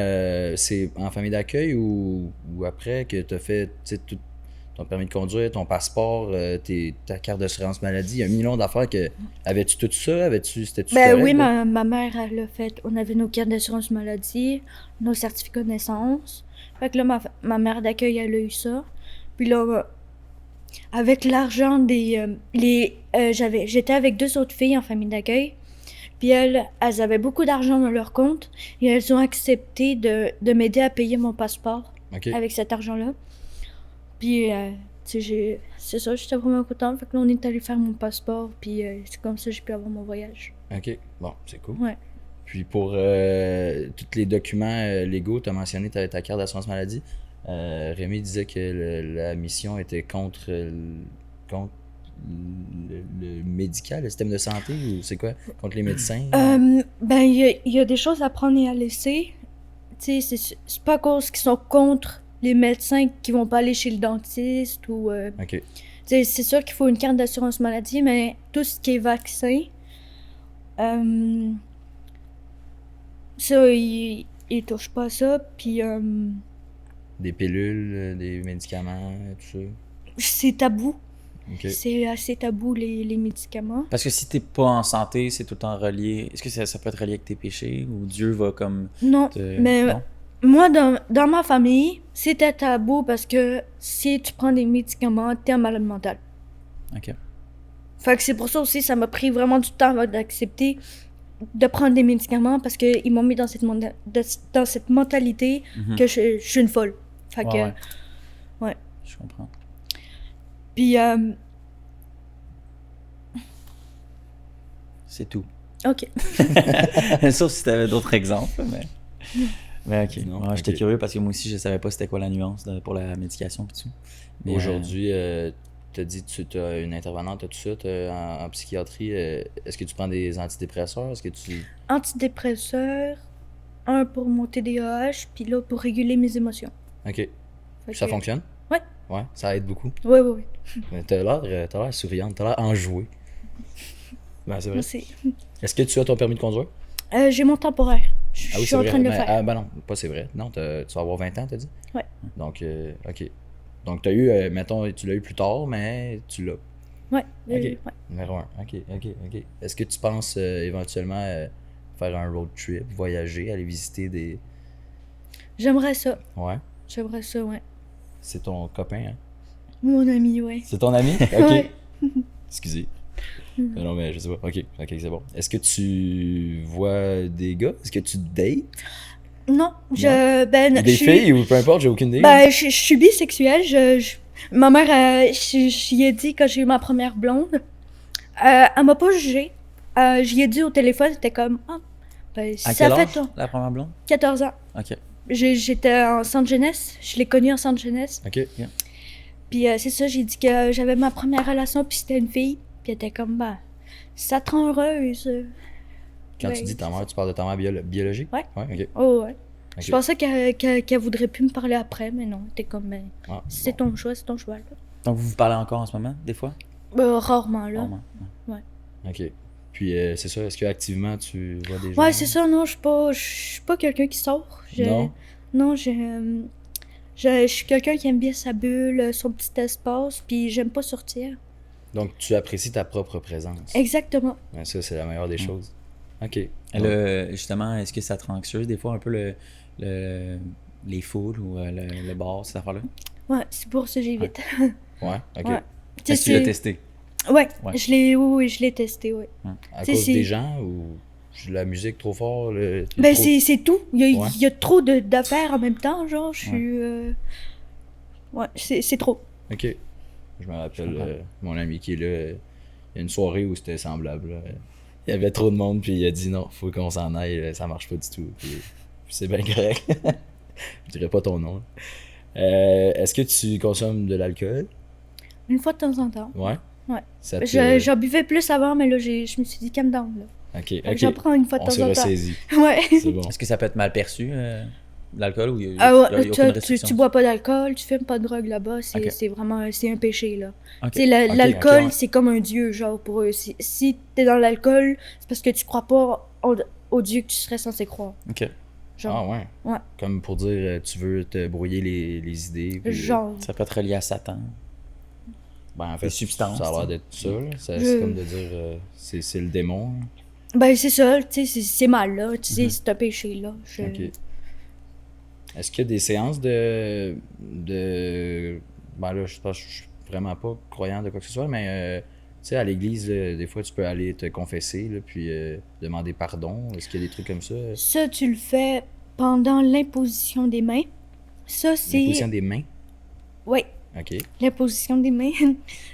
c'est en famille d'accueil ou après que tu as fait tout ton permis de conduire, ton passeport, ta carte d'assurance maladie, il y a un million d'affaires que... Avais-tu tout ça? C'était-tu Ben correct, oui, là? ma mère, elle l'a fait. On avait nos cartes d'assurance maladie, nos certificats de naissance. Fait que là, ma mère d'accueil, elle a eu ça. Puis là, avec l'argent des... j'étais avec 2 autres filles en famille d'accueil. Puis elles avaient beaucoup d'argent dans leur compte et elles ont accepté de m'aider à payer mon passeport Ok. avec cet argent-là. Puis, tu sais, c'est ça, j'étais vraiment contente. Fait que là, on est allé faire mon passeport, puis c'est comme ça que j'ai pu avoir mon voyage. Ok. Bon, c'est cool. Ouais. Puis pour tous les documents légaux, tu as mentionné ta carte d'assurance maladie. Rémi disait que la mission était contre le médical, le système de santé, ou c'est quoi? Contre les médecins? Ben, il y a des choses à prendre et à laisser. Tu sais, c'est pas à cause qu'ils sont contre les médecins qui vont pas aller chez le dentiste ou... Ok. Tu sais, c'est sûr qu'il faut une carte d'assurance maladie, mais tout ce qui est vaccin, ça, ils touchent pas à ça. Puis, Des pilules, des médicaments, tout ça. c'est tabou. Ok. C'est assez tabou, les médicaments. Parce que si t'es pas en santé, c'est tout le temps relié. Est-ce que ça peut être relié avec tes péchés ou Dieu va comme. Non, mais Non? moi, dans ma famille, c'était tabou parce que si tu prends des médicaments, t'es un malade mental. Ok. Fait que c'est pour ça aussi, ça m'a pris vraiment du temps avant d'accepter de prendre des médicaments parce qu'ils m'ont mis dans cette mentalité Mhm. que je suis une folle. Fait que, Ouais. ouais. Je comprends. Puis, C'est tout. ok. Sauf si t'avais d'autres exemples, mais. Mais ok. Non, Ouais, j'étais ok. curieux parce que moi aussi, je savais pas c'était quoi la nuance pour la médication pis tout. Mais, Aujourd'hui, tu as dit que tu as une intervenante, tout ça, en psychiatrie. Est-ce que tu prends des antidépresseurs? Est-ce que tu. Antidépresseur, un pour mon TDAH, puis l'autre pour réguler mes émotions. Ok. Fait Ça que- fonctionne? Ouais. Ouais, ça aide beaucoup. Ouais, ouais, ouais. Mais t'as l'air souriante, t'as l'air enjouée. Ben, c'est vrai. Merci. Est-ce que tu as ton permis de conduire? J'ai mon temporaire. Je Ah oui, suis c'est en vrai. train de le Mais- faire. Ah, ben non, pas c'est vrai. Non, tu vas avoir 20 ans, t'as dit? Ouais. Donc, ok. Donc, tu as eu, mettons, tu l'as eu plus tard, mais tu l'as. Ouais. Ok. ouais. Numéro 1. Ok. Est-ce que tu penses éventuellement faire un road trip, voyager, aller visiter des. J'aimerais ça. Ouais. J'aimerais ça, ouais. C'est ton copain, hein? Mon ami, ouais. C'est ton ami? Ok. Ouais. Excusez. Non, mais je sais pas. Ok, c'est bon. Est-ce que tu vois des gars? Est-ce que tu dates? Non, ben, Des je suis- filles ou peu importe, j'ai aucune idée. Ben, je suis bisexuelle. Ma mère, j'y ai dit quand j'ai eu ma première blonde. Elle m'a pas jugée. J'y ai dit au téléphone, c'était comme, ah, ben, à ça quel fait âge, toi, la première blonde? 14 ans. Ok. J'étais en centre jeunesse. Je l'ai connue en centre jeunesse. Ok. Puis c'est ça, j'ai dit que j'avais ma première relation, puis c'était une fille. Puis elle était comme, bah, ça te rend heureuse. Quand Ouais, tu dis ta c'est mère, ça. tu parles de ta mère biologique? Ouais. Ouais, ok. Oh, ouais. Ok. Je pensais qu'elle voudrait plus me parler après, mais non. T'es comme, ben, Ah, c'est bon. ton choix, c'est ton choix, là. Donc vous vous parlez encore en ce moment, des fois? Rarement, là. Rarement. Ok. Puis c'est ça, est-ce que activement tu vois des gens? Ouais, c'est ça, non, je suis pas quelqu'un qui sort. Non? Non, je suis quelqu'un qui aime bien sa bulle, son petit espace, puis j'aime pas sortir. Donc tu apprécies ta propre présence. Exactement. Ouais, ça, c'est la meilleure des choses. Ok. Justement, est-ce que ça te rend anxieuse des fois un peu les foules ou le bar, cette affaire-là? Ouais, c'est pour ça que j'évite. Ouais, ok. Ouais. Est-ce que tu l'as testé? Ouais, Ouais. oui, je l'ai testé, ouais. À Tu sais, cause c'est- des gens ou la musique trop fort? Ben, trop- c'est tout. Ouais. Il y a trop d'affaires en même temps, genre, je suis... Ouais, c'est trop. Ok. Je me rappelle comprends. mon ami qui est là. Il y a une soirée où c'était semblable. Là. Il y avait trop de monde, puis il a dit non, faut qu'on s'en aille, ça marche pas du tout. Puis c'est bien correct. Je dirais pas ton nom. Est-ce que tu consommes de l'alcool? Une fois de temps en temps. Ouais. Ouais. Ça te- J'en buvais plus avant, mais là, je me suis dit calm down, là. Ok, Fait que ok. j'en prends une fois de On temps s'est en temps. ressaisit. Ouais. C'est bon. Est-ce que ça peut être mal perçu, l'alcool, ou il y a, Ah y a ouais, aucune tu restriction? bois pas d'alcool, tu fumes pas de drogue là-bas, Ok. c'est vraiment c'est un péché là. Ok. Tu sais, Ok, l'alcool, ok, ouais. c'est comme un dieu, genre pour eux. Si t'es dans l'alcool, c'est parce que tu crois pas au dieu que tu serais censé croire. Ok. Genre, Ah ouais. Ouais. Comme pour dire, tu veux te brouiller les idées. puis, genre. Ça peut être relié à Satan. Ben, en fait, les substances, ça a l'air tu sais. d'être ça. Là. C'est Je- comme de dire, c'est le démon. Là. Ben c'est ça, tu sais, c'est mal là, tu sais, Mhm. c'est un péché là. Ok. Est-ce qu'il y a des séances de... Ben là, je suis vraiment pas croyant de quoi que ce soit, mais sais, à l'église, là, des fois, tu peux aller te confesser, là, puis demander pardon. Est-ce qu'il y a des trucs comme ça? Ça, tu le fais pendant l'imposition des mains. Ça, c'est... L'imposition des mains? Oui, OK. l'imposition des mains.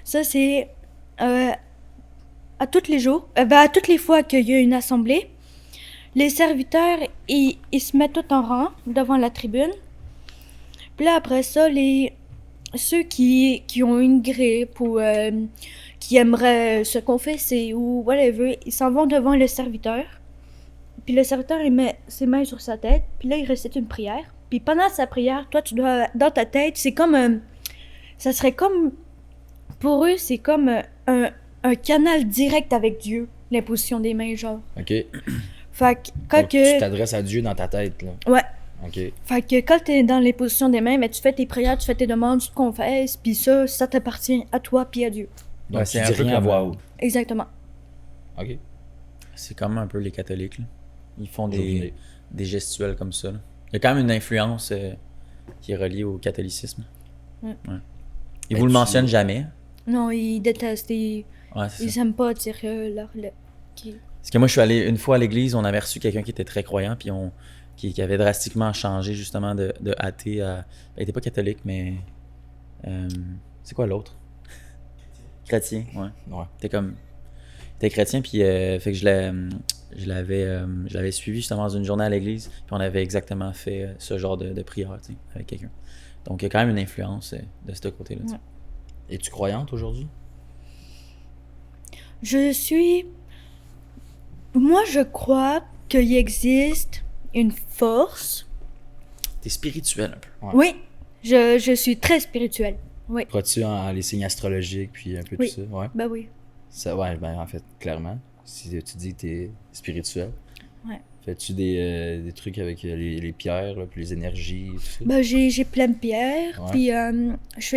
Ça, c'est à tous les jours, à toutes les fois qu'il y a une assemblée, les serviteurs, ils se mettent tout en rang devant la tribune. Puis là, après ça, ceux qui ont une grippe ou qui aimeraient se confesser ou whatever, ils s'en vont devant le serviteur. Puis le serviteur, il met ses mains sur sa tête, puis là, il récite une prière. Puis pendant sa prière, toi, tu dois, dans ta tête, c'est comme... ça serait comme... Pour eux, c'est comme un canal direct avec Dieu, l'imposition des mains, genre. OK. Fait que quand Donc, tu t'adresses à Dieu dans ta tête, là. Ouais. OK. Fait que quand t'es dans l'imposition des mains, mais tu fais tes prières, tu fais tes demandes, tu te confesses, puis ça t'appartient à toi puis à Dieu. Donc, Ouais, tu c'est dis un peu rien à comme, voix haute. Exactement. OK. C'est comme un peu les catholiques, là. Ils font Journée. des gestuels comme ça, là. Il y a quand même une influence qui est reliée au catholicisme. Ouais. Ils Ben, vous le tu- mentionnent jamais. Non, ils détestent, ils C'est ça. aiment pas dire leur... Parce que moi, je suis allé une fois à l'église, on avait reçu quelqu'un qui était très croyant, puis qui avait drastiquement changé justement de athée à... Il était pas catholique, mais... c'est quoi l'autre? Chrétien, ouais. Ouais. T'es chrétien, puis fait que je l'avais suivi justement dans une journée à l'église, puis on avait exactement fait ce genre de prière, tu sais, avec quelqu'un. Donc il y a quand même une influence de ce côté-là. tu sais. Ouais. Es-tu croyante aujourd'hui? Je suis... Moi, je crois qu'il existe une force. T'es spirituel un peu. Ouais. Oui, je suis très spirituelle. Oui, Crois-tu en les signes astrologiques puis un peu Oui. tout ça? Ouais. ben oui. Ça, ouais, ben en fait, clairement. Si tu dis que t'es spirituel. Ouais. Fais-tu des trucs avec les pierres, là, puis les énergies, tout ça? Ben, j'ai plein de pierres, Ouais. puis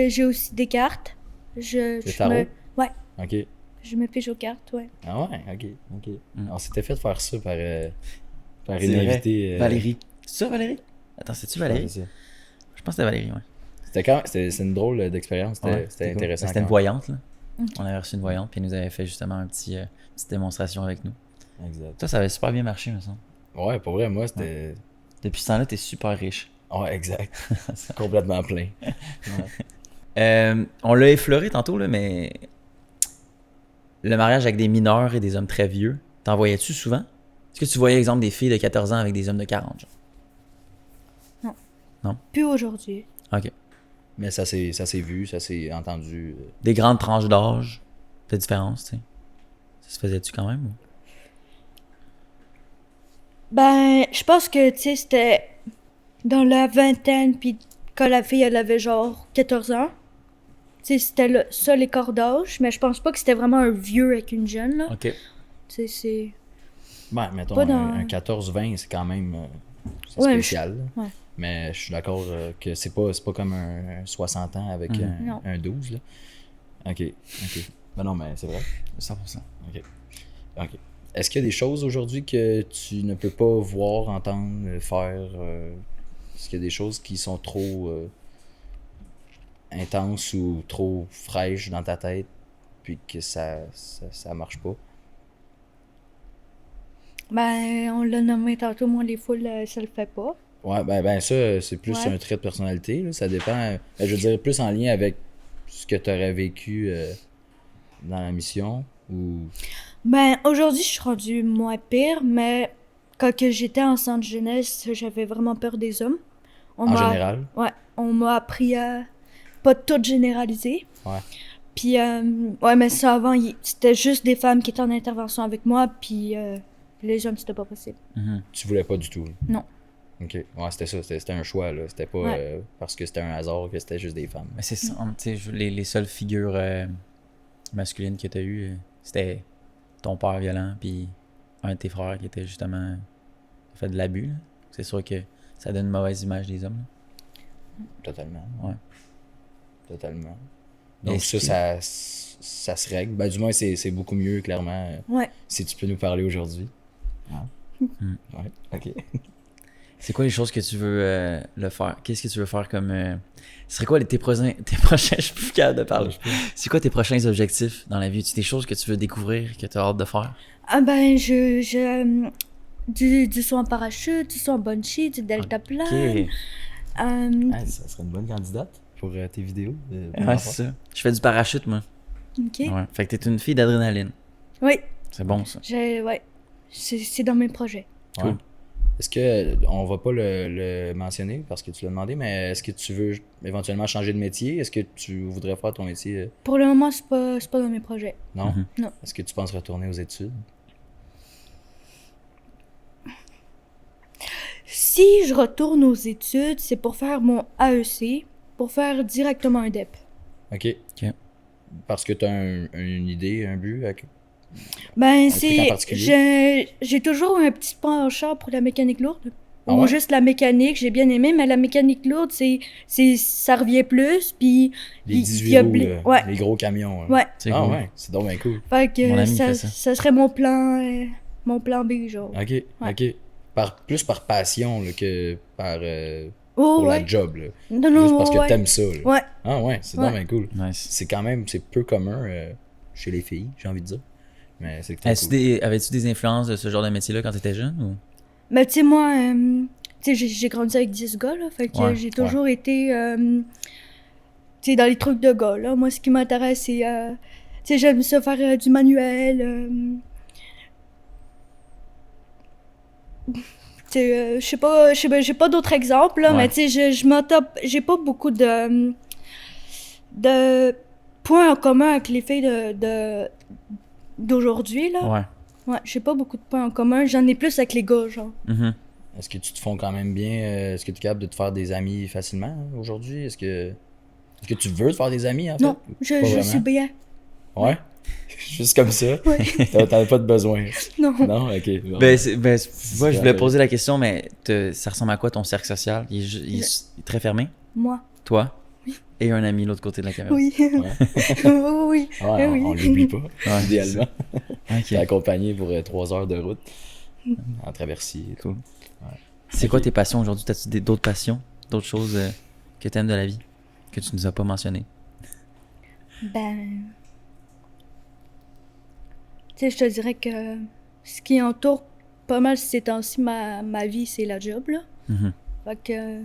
j'ai aussi des cartes. Le tarot? Ouais, OK. je me pige aux cartes, ouais. Ah ouais, OK. Mm. On s'était fait faire ça par C'est une vrai. invitée. Valérie. C'est ça, Valérie? Attends, c'est-tu Valérie? C'est ça. Je pense que c'était Valérie, ouais. C'est une drôle d'expérience. Ouais, C'était cool. intéressant. C'était une quand voyante, là. Ok. On avait reçu une voyante, puis elle nous avait fait justement petite démonstration avec nous. même. Exact. Toi, ça avait super bien marché, me semble. Ouais, pour vrai, moi, c'était. Depuis ce temps-là, t'es super riche. Ouais, exact. Complètement plein. On l'a effleuré tantôt, là, mais le mariage avec des mineurs et des hommes très vieux, t'en voyais-tu souvent? Est-ce que tu voyais, exemple, des filles de 14 ans avec des hommes de 40, genre? Plus aujourd'hui. OK. Mais ça s'est vu, ça s'est entendu. Des grandes tranches d'âge, de différence, tu sais. Ça se faisait-tu quand même? Ou? Ben, je pense que, tu sais, c'était dans la vingtaine, puis quand la fille, elle avait genre 14 ans. Tu sais, c'était ça l'écart d'âge, mais je pense pas que c'était vraiment un vieux avec une jeune, là. OK. Tu sais, c'est... Ben, mettons, Pas dans- un 14-20, c'est quand même c'est Ouais, spécial. là. ouais. Mais je suis d'accord que c'est pas comme un 60 ans avec Non. un 12. Là. OK. Ben non, mais c'est vrai. 100%. OK. Est-ce qu'il y a des choses aujourd'hui que tu ne peux pas voir, entendre, faire? Est-ce qu'il y a des choses qui sont trop intenses ou trop fraîches dans ta tête puis que ça marche pas? Ben, on l'a nommé tantôt, moi, les foules, ça le fait pas. Ouais, ben ça, c'est plus Ouais. un trait de personnalité. Là. Ça dépend, je veux dire, plus en lien avec ce que tu aurais vécu dans la mission ou... Ben, aujourd'hui, je suis rendue moins pire, mais quand que j'étais en centre jeunesse, j'avais vraiment peur des hommes. On En m'a- général? Ouais, on m'a appris à pas tout généraliser. Ouais. Puis, ouais, mais ça, avant, c'était juste des femmes qui étaient en intervention avec moi, puis les hommes, c'était pas possible. Mhm. Tu voulais pas du tout? Là. Non. OK. Ouais, c'était ça. C'était un choix, là. C'était pas Ouais. parce que c'était un hasard que c'était juste des femmes. Mais c'est ça, tu sais, les seules figures masculines que tu as eues, c'était ton père violent, puis un de tes frères qui était justement fait de l'abus. Là. C'est sûr que ça donne une mauvaise image des hommes. Là. Totalement. Ouais. Totalement. Et Donc ce ça, qui- ça se règle. Ben, du moins, c'est beaucoup mieux, clairement, Ouais. si tu peux nous parler aujourd'hui. Mm. Ouais, OK. C'est quoi les choses que tu veux le faire? Qu'est-ce que tu veux faire comme... Ce serait quoi tes prochains... Je suis plus capable de parler. C'est quoi tes prochains objectifs dans la vie? Tu des choses que tu veux découvrir, que tu as hâte de faire? Ah ben, du saut en parachute, du saut en bungee, du deltaplane. Ok. Ça serait une bonne candidate pour tes vidéos. Ouais, c'est ça. Je fais du parachute, moi. Ok. Ouais. Fait que t'es une fille d'adrénaline. Oui, C'est bon, ça. ouais. C'est dans mes projets. Ouais. Cool. Est-ce que, on va pas le mentionner parce que tu l'as demandé, mais est-ce que tu veux éventuellement changer de métier? Est-ce que tu voudrais faire ton métier? Pour le moment, c'est pas dans mes projets. Non? Mhm. Non. Est-ce que tu penses retourner aux études? Si je retourne aux études, c'est pour faire mon AEC, pour faire directement un DEP. OK. OK. Parce que tu as une idée, un but? Ben, truc en particulier? j'ai toujours un petit penchant pour la mécanique lourde. Ah Ou ouais? juste la mécanique, j'ai bien aimé, mais la mécanique lourde, ça revient plus, puis... Les il y 18 a roues, bl- là, ouais. les gros camions. Hein. Ouais. C'est Ah cool. ouais, c'est donc bien cool. Fait que Mon ami ça, fait ça. ça serait mon plan B, genre. OK, OK. Plus par passion là, que par Oh, pour ouais. la job. Là. Non, non, Juste parce que ouais. t'aimes ça. Là. Ouais. Ah ouais, c'est Ouais. donc bien cool. Nice. C'est peu commun chez les filles, j'ai envie de dire. Mais c'est très cool. Avais-tu des influences de ce genre de métier-là quand t'étais jeune? Ou? Mais tu sais, moi, tu sais, j'ai grandi avec 10 gars, là, fait que Ouais, j'ai toujours été, tu sais, dans les trucs de gars, là. Moi, ce qui m'intéresse, c'est, tu sais, j'aime ça faire du manuel, tu sais, je sais pas, j'ai pas d'autres exemples, là, Ouais. mais tu sais, je m'en tape, j'ai pas beaucoup de points en commun avec les filles d'aujourd'hui, là. Ouais. Ouais, j'ai pas beaucoup de points en commun, j'en ai plus avec les gars, genre. Mhm. Est-ce que tu te fonds quand même bien? Est-ce que tu es capable de te faire des amis facilement aujourd'hui? Est-ce que tu veux te faire des amis en fait? Non, Pas je vraiment? suis bien. Ouais? Juste comme ça? Ouais. T'en as pas de besoin? Non. Non? Ok. Bon. Moi, je voulais correct. poser la question, mais ça ressemble à quoi ton cercle social? Il est très fermé? Moi. Toi? Et un ami de l'autre côté de la caméra? Oui. Oui. Ouais, oui. on l'oublie pas, Ouais. idéalement. Ok. T'es accompagné pour 3 heures de route en traversier. Cool. C'est quoi tes passions aujourd'hui? T'as-tu d'autres passions? D'autres choses que t'aimes de la vie? Que tu nous as pas mentionnées? Ben. Tu sais, je te dirais que ce qui entoure pas mal ces temps-ci ma vie, c'est la job, là. Mhm. Fait que.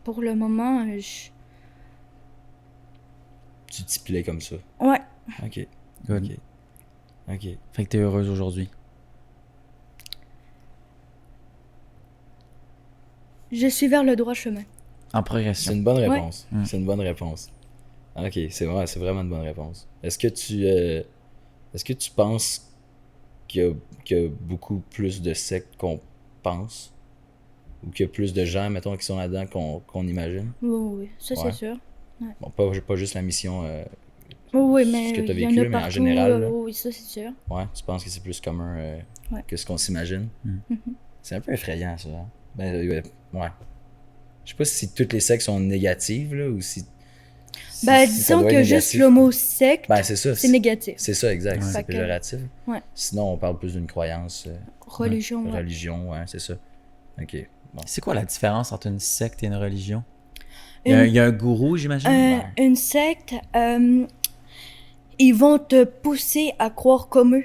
Pour le moment, Tu t'y plais comme ça. Ouais. Ok. Good. Ok. Ok. Fait que t'es heureuse aujourd'hui. Je suis vers le droit chemin. En C'est progression. une bonne réponse. Ouais. C'est une bonne réponse. Ok, c'est vraiment une bonne réponse. Est-ce que tu penses qu'il y a beaucoup plus de sectes qu'on pense? Ou qu'il y a plus de gens, mettons, qui sont là-dedans qu'on imagine? Oui, ça Ouais. c'est sûr. Bon, pas juste la mission Oui, mais ce que t'as il y vécu, en a là, mais en partout. général, là. Oui, ça c'est sûr. Ouais, tu penses que c'est plus commun Ouais. que ce qu'on s'imagine? C'est un peu effrayant, ça. Hein? Ouais. Je sais pas si toutes les sectes sont négatives, là, ou si Ben, si ça disons doit que être juste négatif. le mot secte, Ben, c'est ça. c'est négatif. C'est ça, exact. Ouais. C'est Fait que- péjoratif. Ouais. Sinon, on parle plus d'une croyance, Religion, ouais. religion, ouais, c'est ça. Ok. Bon. C'est quoi la différence entre une secte et une religion? Il Une- y a un gourou, j'imagine? Une secte, ils vont te pousser à croire comme eux.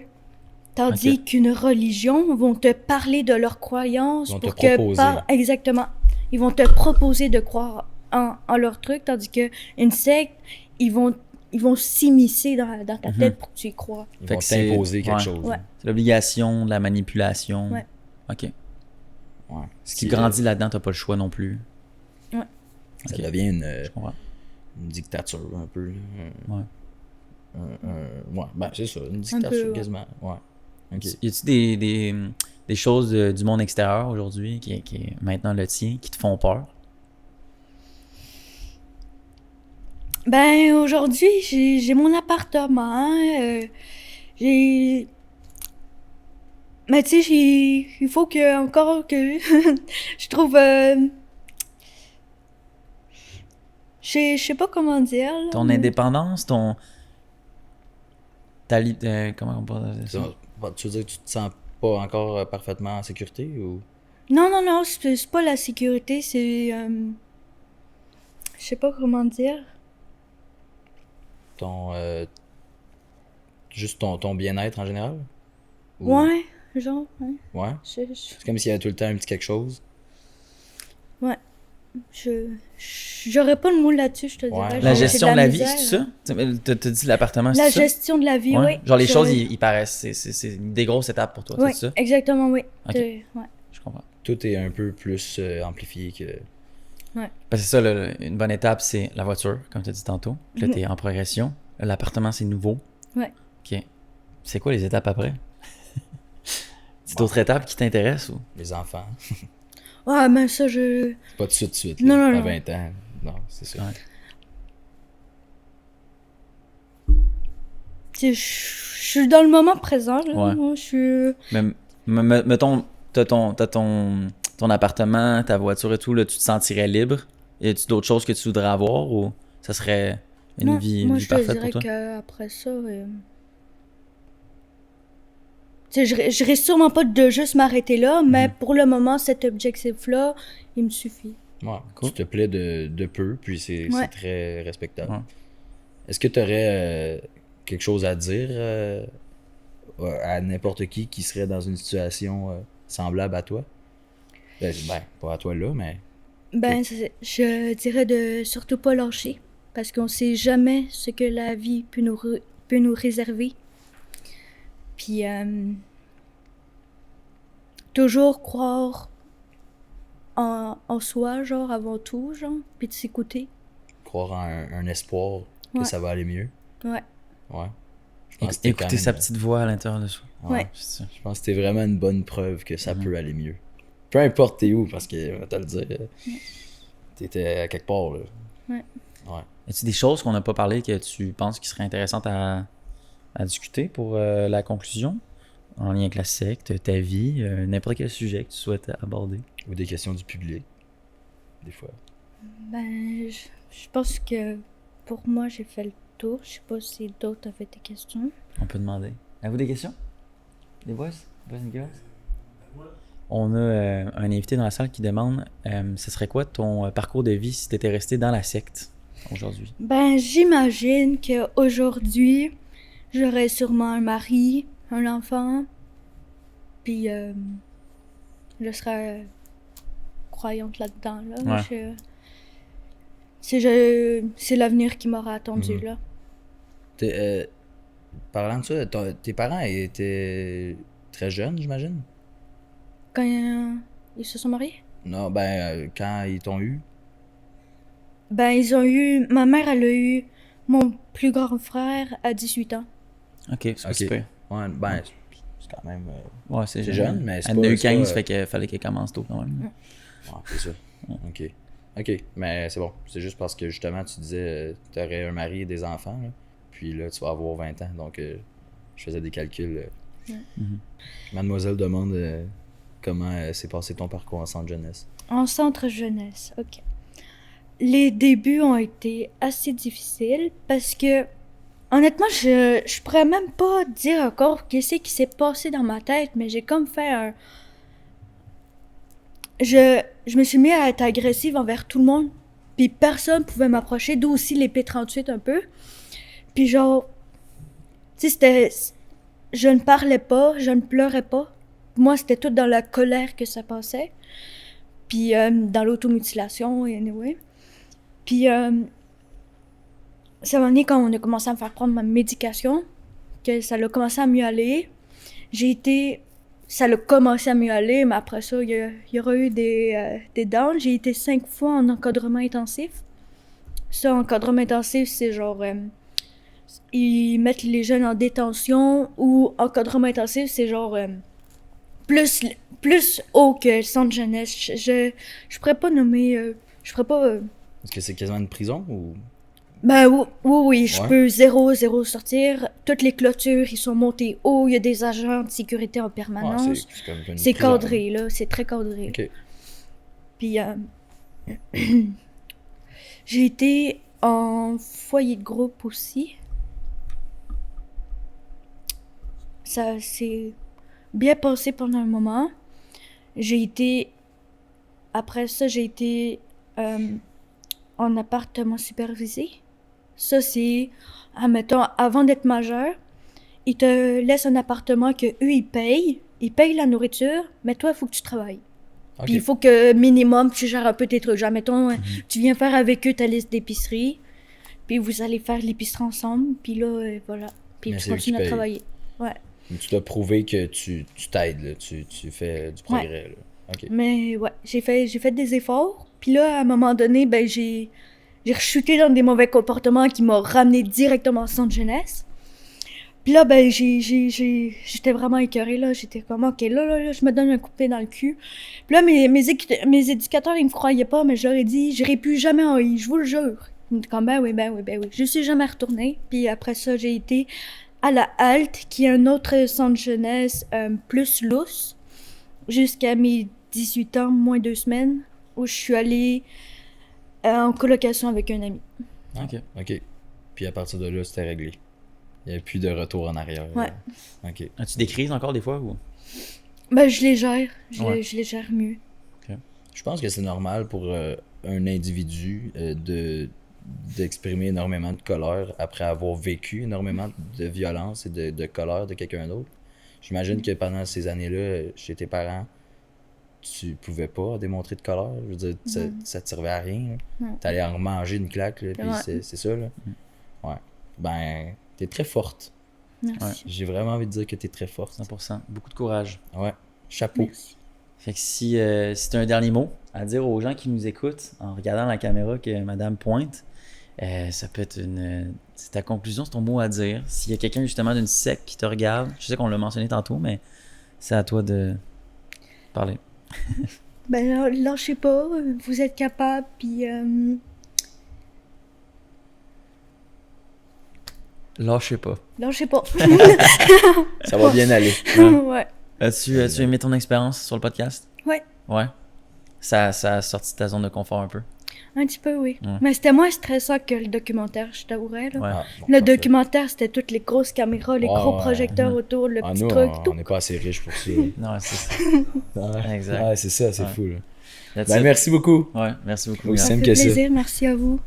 Tandis Ok. qu'une religion vont te parler de leurs croyances Ils vont pour te que proposer. exactement. Ils vont te proposer de croire en leur truc, tandis que une secte, ils vont s'immiscer dans ta tête pour que tu y crois. Ils Fait vont que c'est- t'imposer quelque ouais. chose. Ouais. C'est l'obligation, de la manipulation. Ouais. OK. Ouais. Si tu grandis là-dedans, t'as pas le choix non plus. Ça Ok. devient Je comprends. une dictature, un peu. Là. Ouais. Ouais, ben, c'est ça, une dictature peu, ouais. quasiment. Ouais. Ok. Y a-tu des choses du monde extérieur aujourd'hui, qui est maintenant le tien, qui te font peur? Ben, aujourd'hui, j'ai mon appartement, j'ai... Mais tu sais, il faut encore que je trouve... je sais pas comment dire, là, Ton mais- indépendance, comment on parle de ça? Tu veux dire que tu te sens pas encore parfaitement en sécurité ou Non, c'est pas la sécurité, c'est... je sais pas comment dire. ton juste ton bien-être en général? Ou- Ouais, genre, ouais. Ouais. Je- C'est comme s'il y avait tout le temps un petit quelque chose. J'aurais pas le mot là-dessus, je te Ouais. dirais. La J'ai gestion de de la vie, misère. c'est ça? T'as dit l'appartement, c'est La ça? gestion de la vie, Ouais. oui. Genre les choses, ils paraissent, c'est des grosses étapes pour toi, Oui, c'est ça? exactement, oui. Ok. Ouais. Je comprends. Tout est un peu plus amplifié que. Parce que c'est ça, une bonne étape, c'est la voiture, comme tu as dit tantôt. Puis là, Mhm. t'es en progression. L'appartement, c'est nouveau. Ouais. OK. C'est quoi les étapes après? C'est Bon. d'autres étapes qui t'intéressent ou? Les enfants. Ouais, mais ça, je... Pas de suite, Non, là, non, à non. 20 ans. Non, c'est ça. Ouais. Je suis dans le moment présent, là. Ouais. Moi, je suis... Mais mettons, t'as ton appartement, ta voiture et tout, là, tu te sentirais libre? Y a-tu d'autres choses que tu voudrais avoir ou ça serait une Non, vie, moi, une vie je te parfaite dirais pour toi? qu'après ça... Tu sais, je risque sûrement pas de juste m'arrêter là, mais pour le moment, cet objectif-là, il me suffit. Ouais. Cool. Tu te plais de peu, puis c'est Ouais. très respectable. Ouais. Est-ce que tu aurais quelque chose à dire à n'importe qui serait dans une situation semblable à toi? Ben, pas à toi là, mais. Ben, je dirais de surtout pas lâcher, parce qu'on sait jamais ce que la vie peut nous réserver. Puis, toujours croire en soi, genre, avant tout, genre, puis de s'écouter. Croire en un espoir que Ouais. ça va aller mieux. Ouais. Ouais. Je pense que t'es Écouter quand sa même- petite voix à l'intérieur de soi. Ouais. C'est ça. Je pense que t'es vraiment une bonne preuve que ça peut aller mieux. Peu importe t'es où, parce que, on va te le dire, t'étais à quelque part, là. Ouais. Ouais. Y a-t-il des choses qu'on n'a pas parlé que tu penses qui seraient intéressantes à discuter pour la conclusion? En lien avec la secte, ta vie, n'importe quel sujet que tu souhaites aborder. Ou des questions du public. Des fois. Ben, je pense que pour moi, j'ai fait le tour. Je sais pas si d'autres avaient des questions. On peut demander. Avez-vous des questions? Les boys? Boys and girls? On a un invité dans la salle qui demande ce serait quoi ton parcours de vie si tu étais resté dans la secte aujourd'hui? Ben, j'imagine qu'aujourd'hui, j'aurais sûrement un mari, un enfant, puis je serais croyante là-dedans. Là. Ouais. C'est l'avenir qui m'aura attendu, Mhm. là. Parlant de ça, tes parents étaient très jeunes, j'imagine? Quand ils se sont mariés? Non, quand ils t'ont eu. Ben, ils ont eu... Ma mère, elle a eu mon plus grand frère à 18 ans. Ok, c'est pas super. Ouais, c'est quand même. Ouais, c'est C'est jeune. jeune, mais c'est Elle en pas- a eu c'est 15, pas, fait qu'il fallait qu'elle commence tôt quand même. Ouais, c'est ça. Ok. Ok, mais c'est bon. C'est juste parce que justement, tu disais, tu aurais un mari et des enfants, là. Puis là, tu vas avoir 20 ans. Donc, je faisais des calculs. Mhm. Mademoiselle demande comment s'est passé ton parcours en centre jeunesse. En centre jeunesse, ok. Les débuts ont été assez difficiles parce que, honnêtement, je pourrais même pas dire encore qu'est-ce qui s'est passé dans ma tête, mais j'ai comme fait un... Je me suis mis à être agressive envers tout le monde, puis personne pouvait m'approcher, d'où aussi l'épée 38 un peu. Puis genre, tu sais, c'était... Je ne parlais pas, je ne pleurais pas. Moi, c'était tout dans la colère que ça passait. Puis dans l'automutilation, anyway. Puis, ça m'a donné quand on a commencé à me faire prendre ma médication, que ça a commencé à mieux aller. Ça a commencé à mieux aller, mais après ça, il y aura eu des downs. J'ai été 5 fois en encadrement intensif. Ça, encadrement intensif, c'est genre... ils mettent les jeunes en détention, ou encadrement intensif, c'est genre... plus haut que le centre jeunesse. Je pourrais pas nommer... je pourrais pas... Est-ce que c'est quasiment une prison ou. Ben oui, je Ouais. peux zéro sortir. Toutes les clôtures, ils sont montés haut. Il y a des agents de sécurité en Ouais, permanence. c'est comme une C'est prison. cadré, là. C'est très cadré. Ok. Puis, j'ai été en foyer de groupe aussi. Ça, c'est bien passé pendant un moment. Après ça, j'ai été en appartement supervisé. Ça, c'est, admettons, avant d'être majeur, ils te laissent un appartement que eux ils payent la nourriture, mais toi, il faut que tu travailles. Ok. Puis il faut que minimum, tu gères un peu tes trucs. Genre, mettons, tu viens faire avec eux ta liste d'épicerie, puis vous allez faire l'épicerie ensemble, puis là, voilà. Puis Mais tu c'est eux qui continues à payent. travailler. Ouais. Mais tu dois prouver que tu t'aides, là. Tu fais du progrès, là. Ok. Mais ouais, j'ai fait des efforts. Puis là, à un moment donné, ben j'ai rechuté dans des mauvais comportements qui m'ont ramené directement au centre jeunesse. Puis là, ben j'étais vraiment écœurée, là. J'étais comme, OK, là, je me donne un coup de pied dans le cul. Puis là, mes éducateurs, ils me croyaient pas, mais je leur ai dit, j'irai plus jamais en I, je vous le jure. Ils me disent comme, ben oui. Je suis jamais retournée. Puis après ça, j'ai été à la Halte, qui est un autre centre jeunesse plus lousse, jusqu'à mes 18 ans, moins 2 semaines, où je suis allée en colocation avec un ami. Ok. Ok. Puis à partir de là, c'était réglé. Il n'y avait plus de retour en arrière. Ouais. Ok. As-tu des crises encore des fois ou? Ben, je les gère. Ouais. Je les gère mieux. Je pense que c'est normal pour un individu d'exprimer énormément de colère après avoir vécu énormément de violence et de colère de quelqu'un d'autre. J'imagine que pendant ces années-là, chez tes parents, tu pouvais pas démontrer de colère. Je veux dire, ça te servait à rien. Non. T'allais en manger une claque, là, puis Ouais. c'est ça, là. Ouais. Ben, t'es très forte. Merci. Ouais. J'ai vraiment envie de dire que t'es très forte. 100%. Beaucoup de courage. Ouais. Chapeau. Merci. Fait que si tu as un dernier mot à dire aux gens qui nous écoutent en regardant la caméra que madame pointe, ça peut être c'est ta conclusion, c'est ton mot à dire. S'il y a quelqu'un justement d'une secte qui te regarde, je sais qu'on l'a mentionné tantôt, mais c'est à toi de parler. Ben, lâchez pas, vous êtes capable, puis Lâchez pas. lâchez pas. Ça va bien aller. Ouais. As-tu aimé ton expérience sur le podcast? Ouais. Ouais. Ça a sorti de ta zone de confort un peu. Un petit peu, oui. Ouais. Mais c'était moins stressant que le documentaire, je t'avouerais, là. Ouais. Ah, bon, Le parfait. documentaire, c'était toutes les grosses caméras, les Ouais, gros ouais. projecteurs autour, le Ah, petit nous, truc, on tout. n'est pas assez riches pour ça. Non, c'est ça. Ouais. Exact. Ouais, c'est ça, c'est Ouais. fou. Là. That's Ben, it. merci beaucoup. Ouais, merci beaucoup. Aussi Yann. Ça simple fait que ça. plaisir, merci à vous.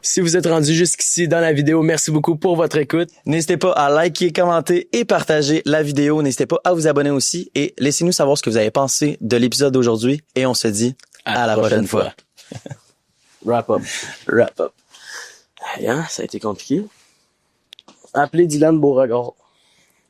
Si vous êtes rendu jusqu'ici dans la vidéo, merci beaucoup pour votre écoute. N'hésitez pas à liker, commenter et partager la vidéo. N'hésitez pas à vous abonner aussi et laissez-nous savoir ce que vous avez pensé de l'épisode d'aujourd'hui. Et on se dit à la prochaine fois. Wrap up. Wrap up. Hey, hein, ça a été compliqué. Appelez Dylan Beauregard.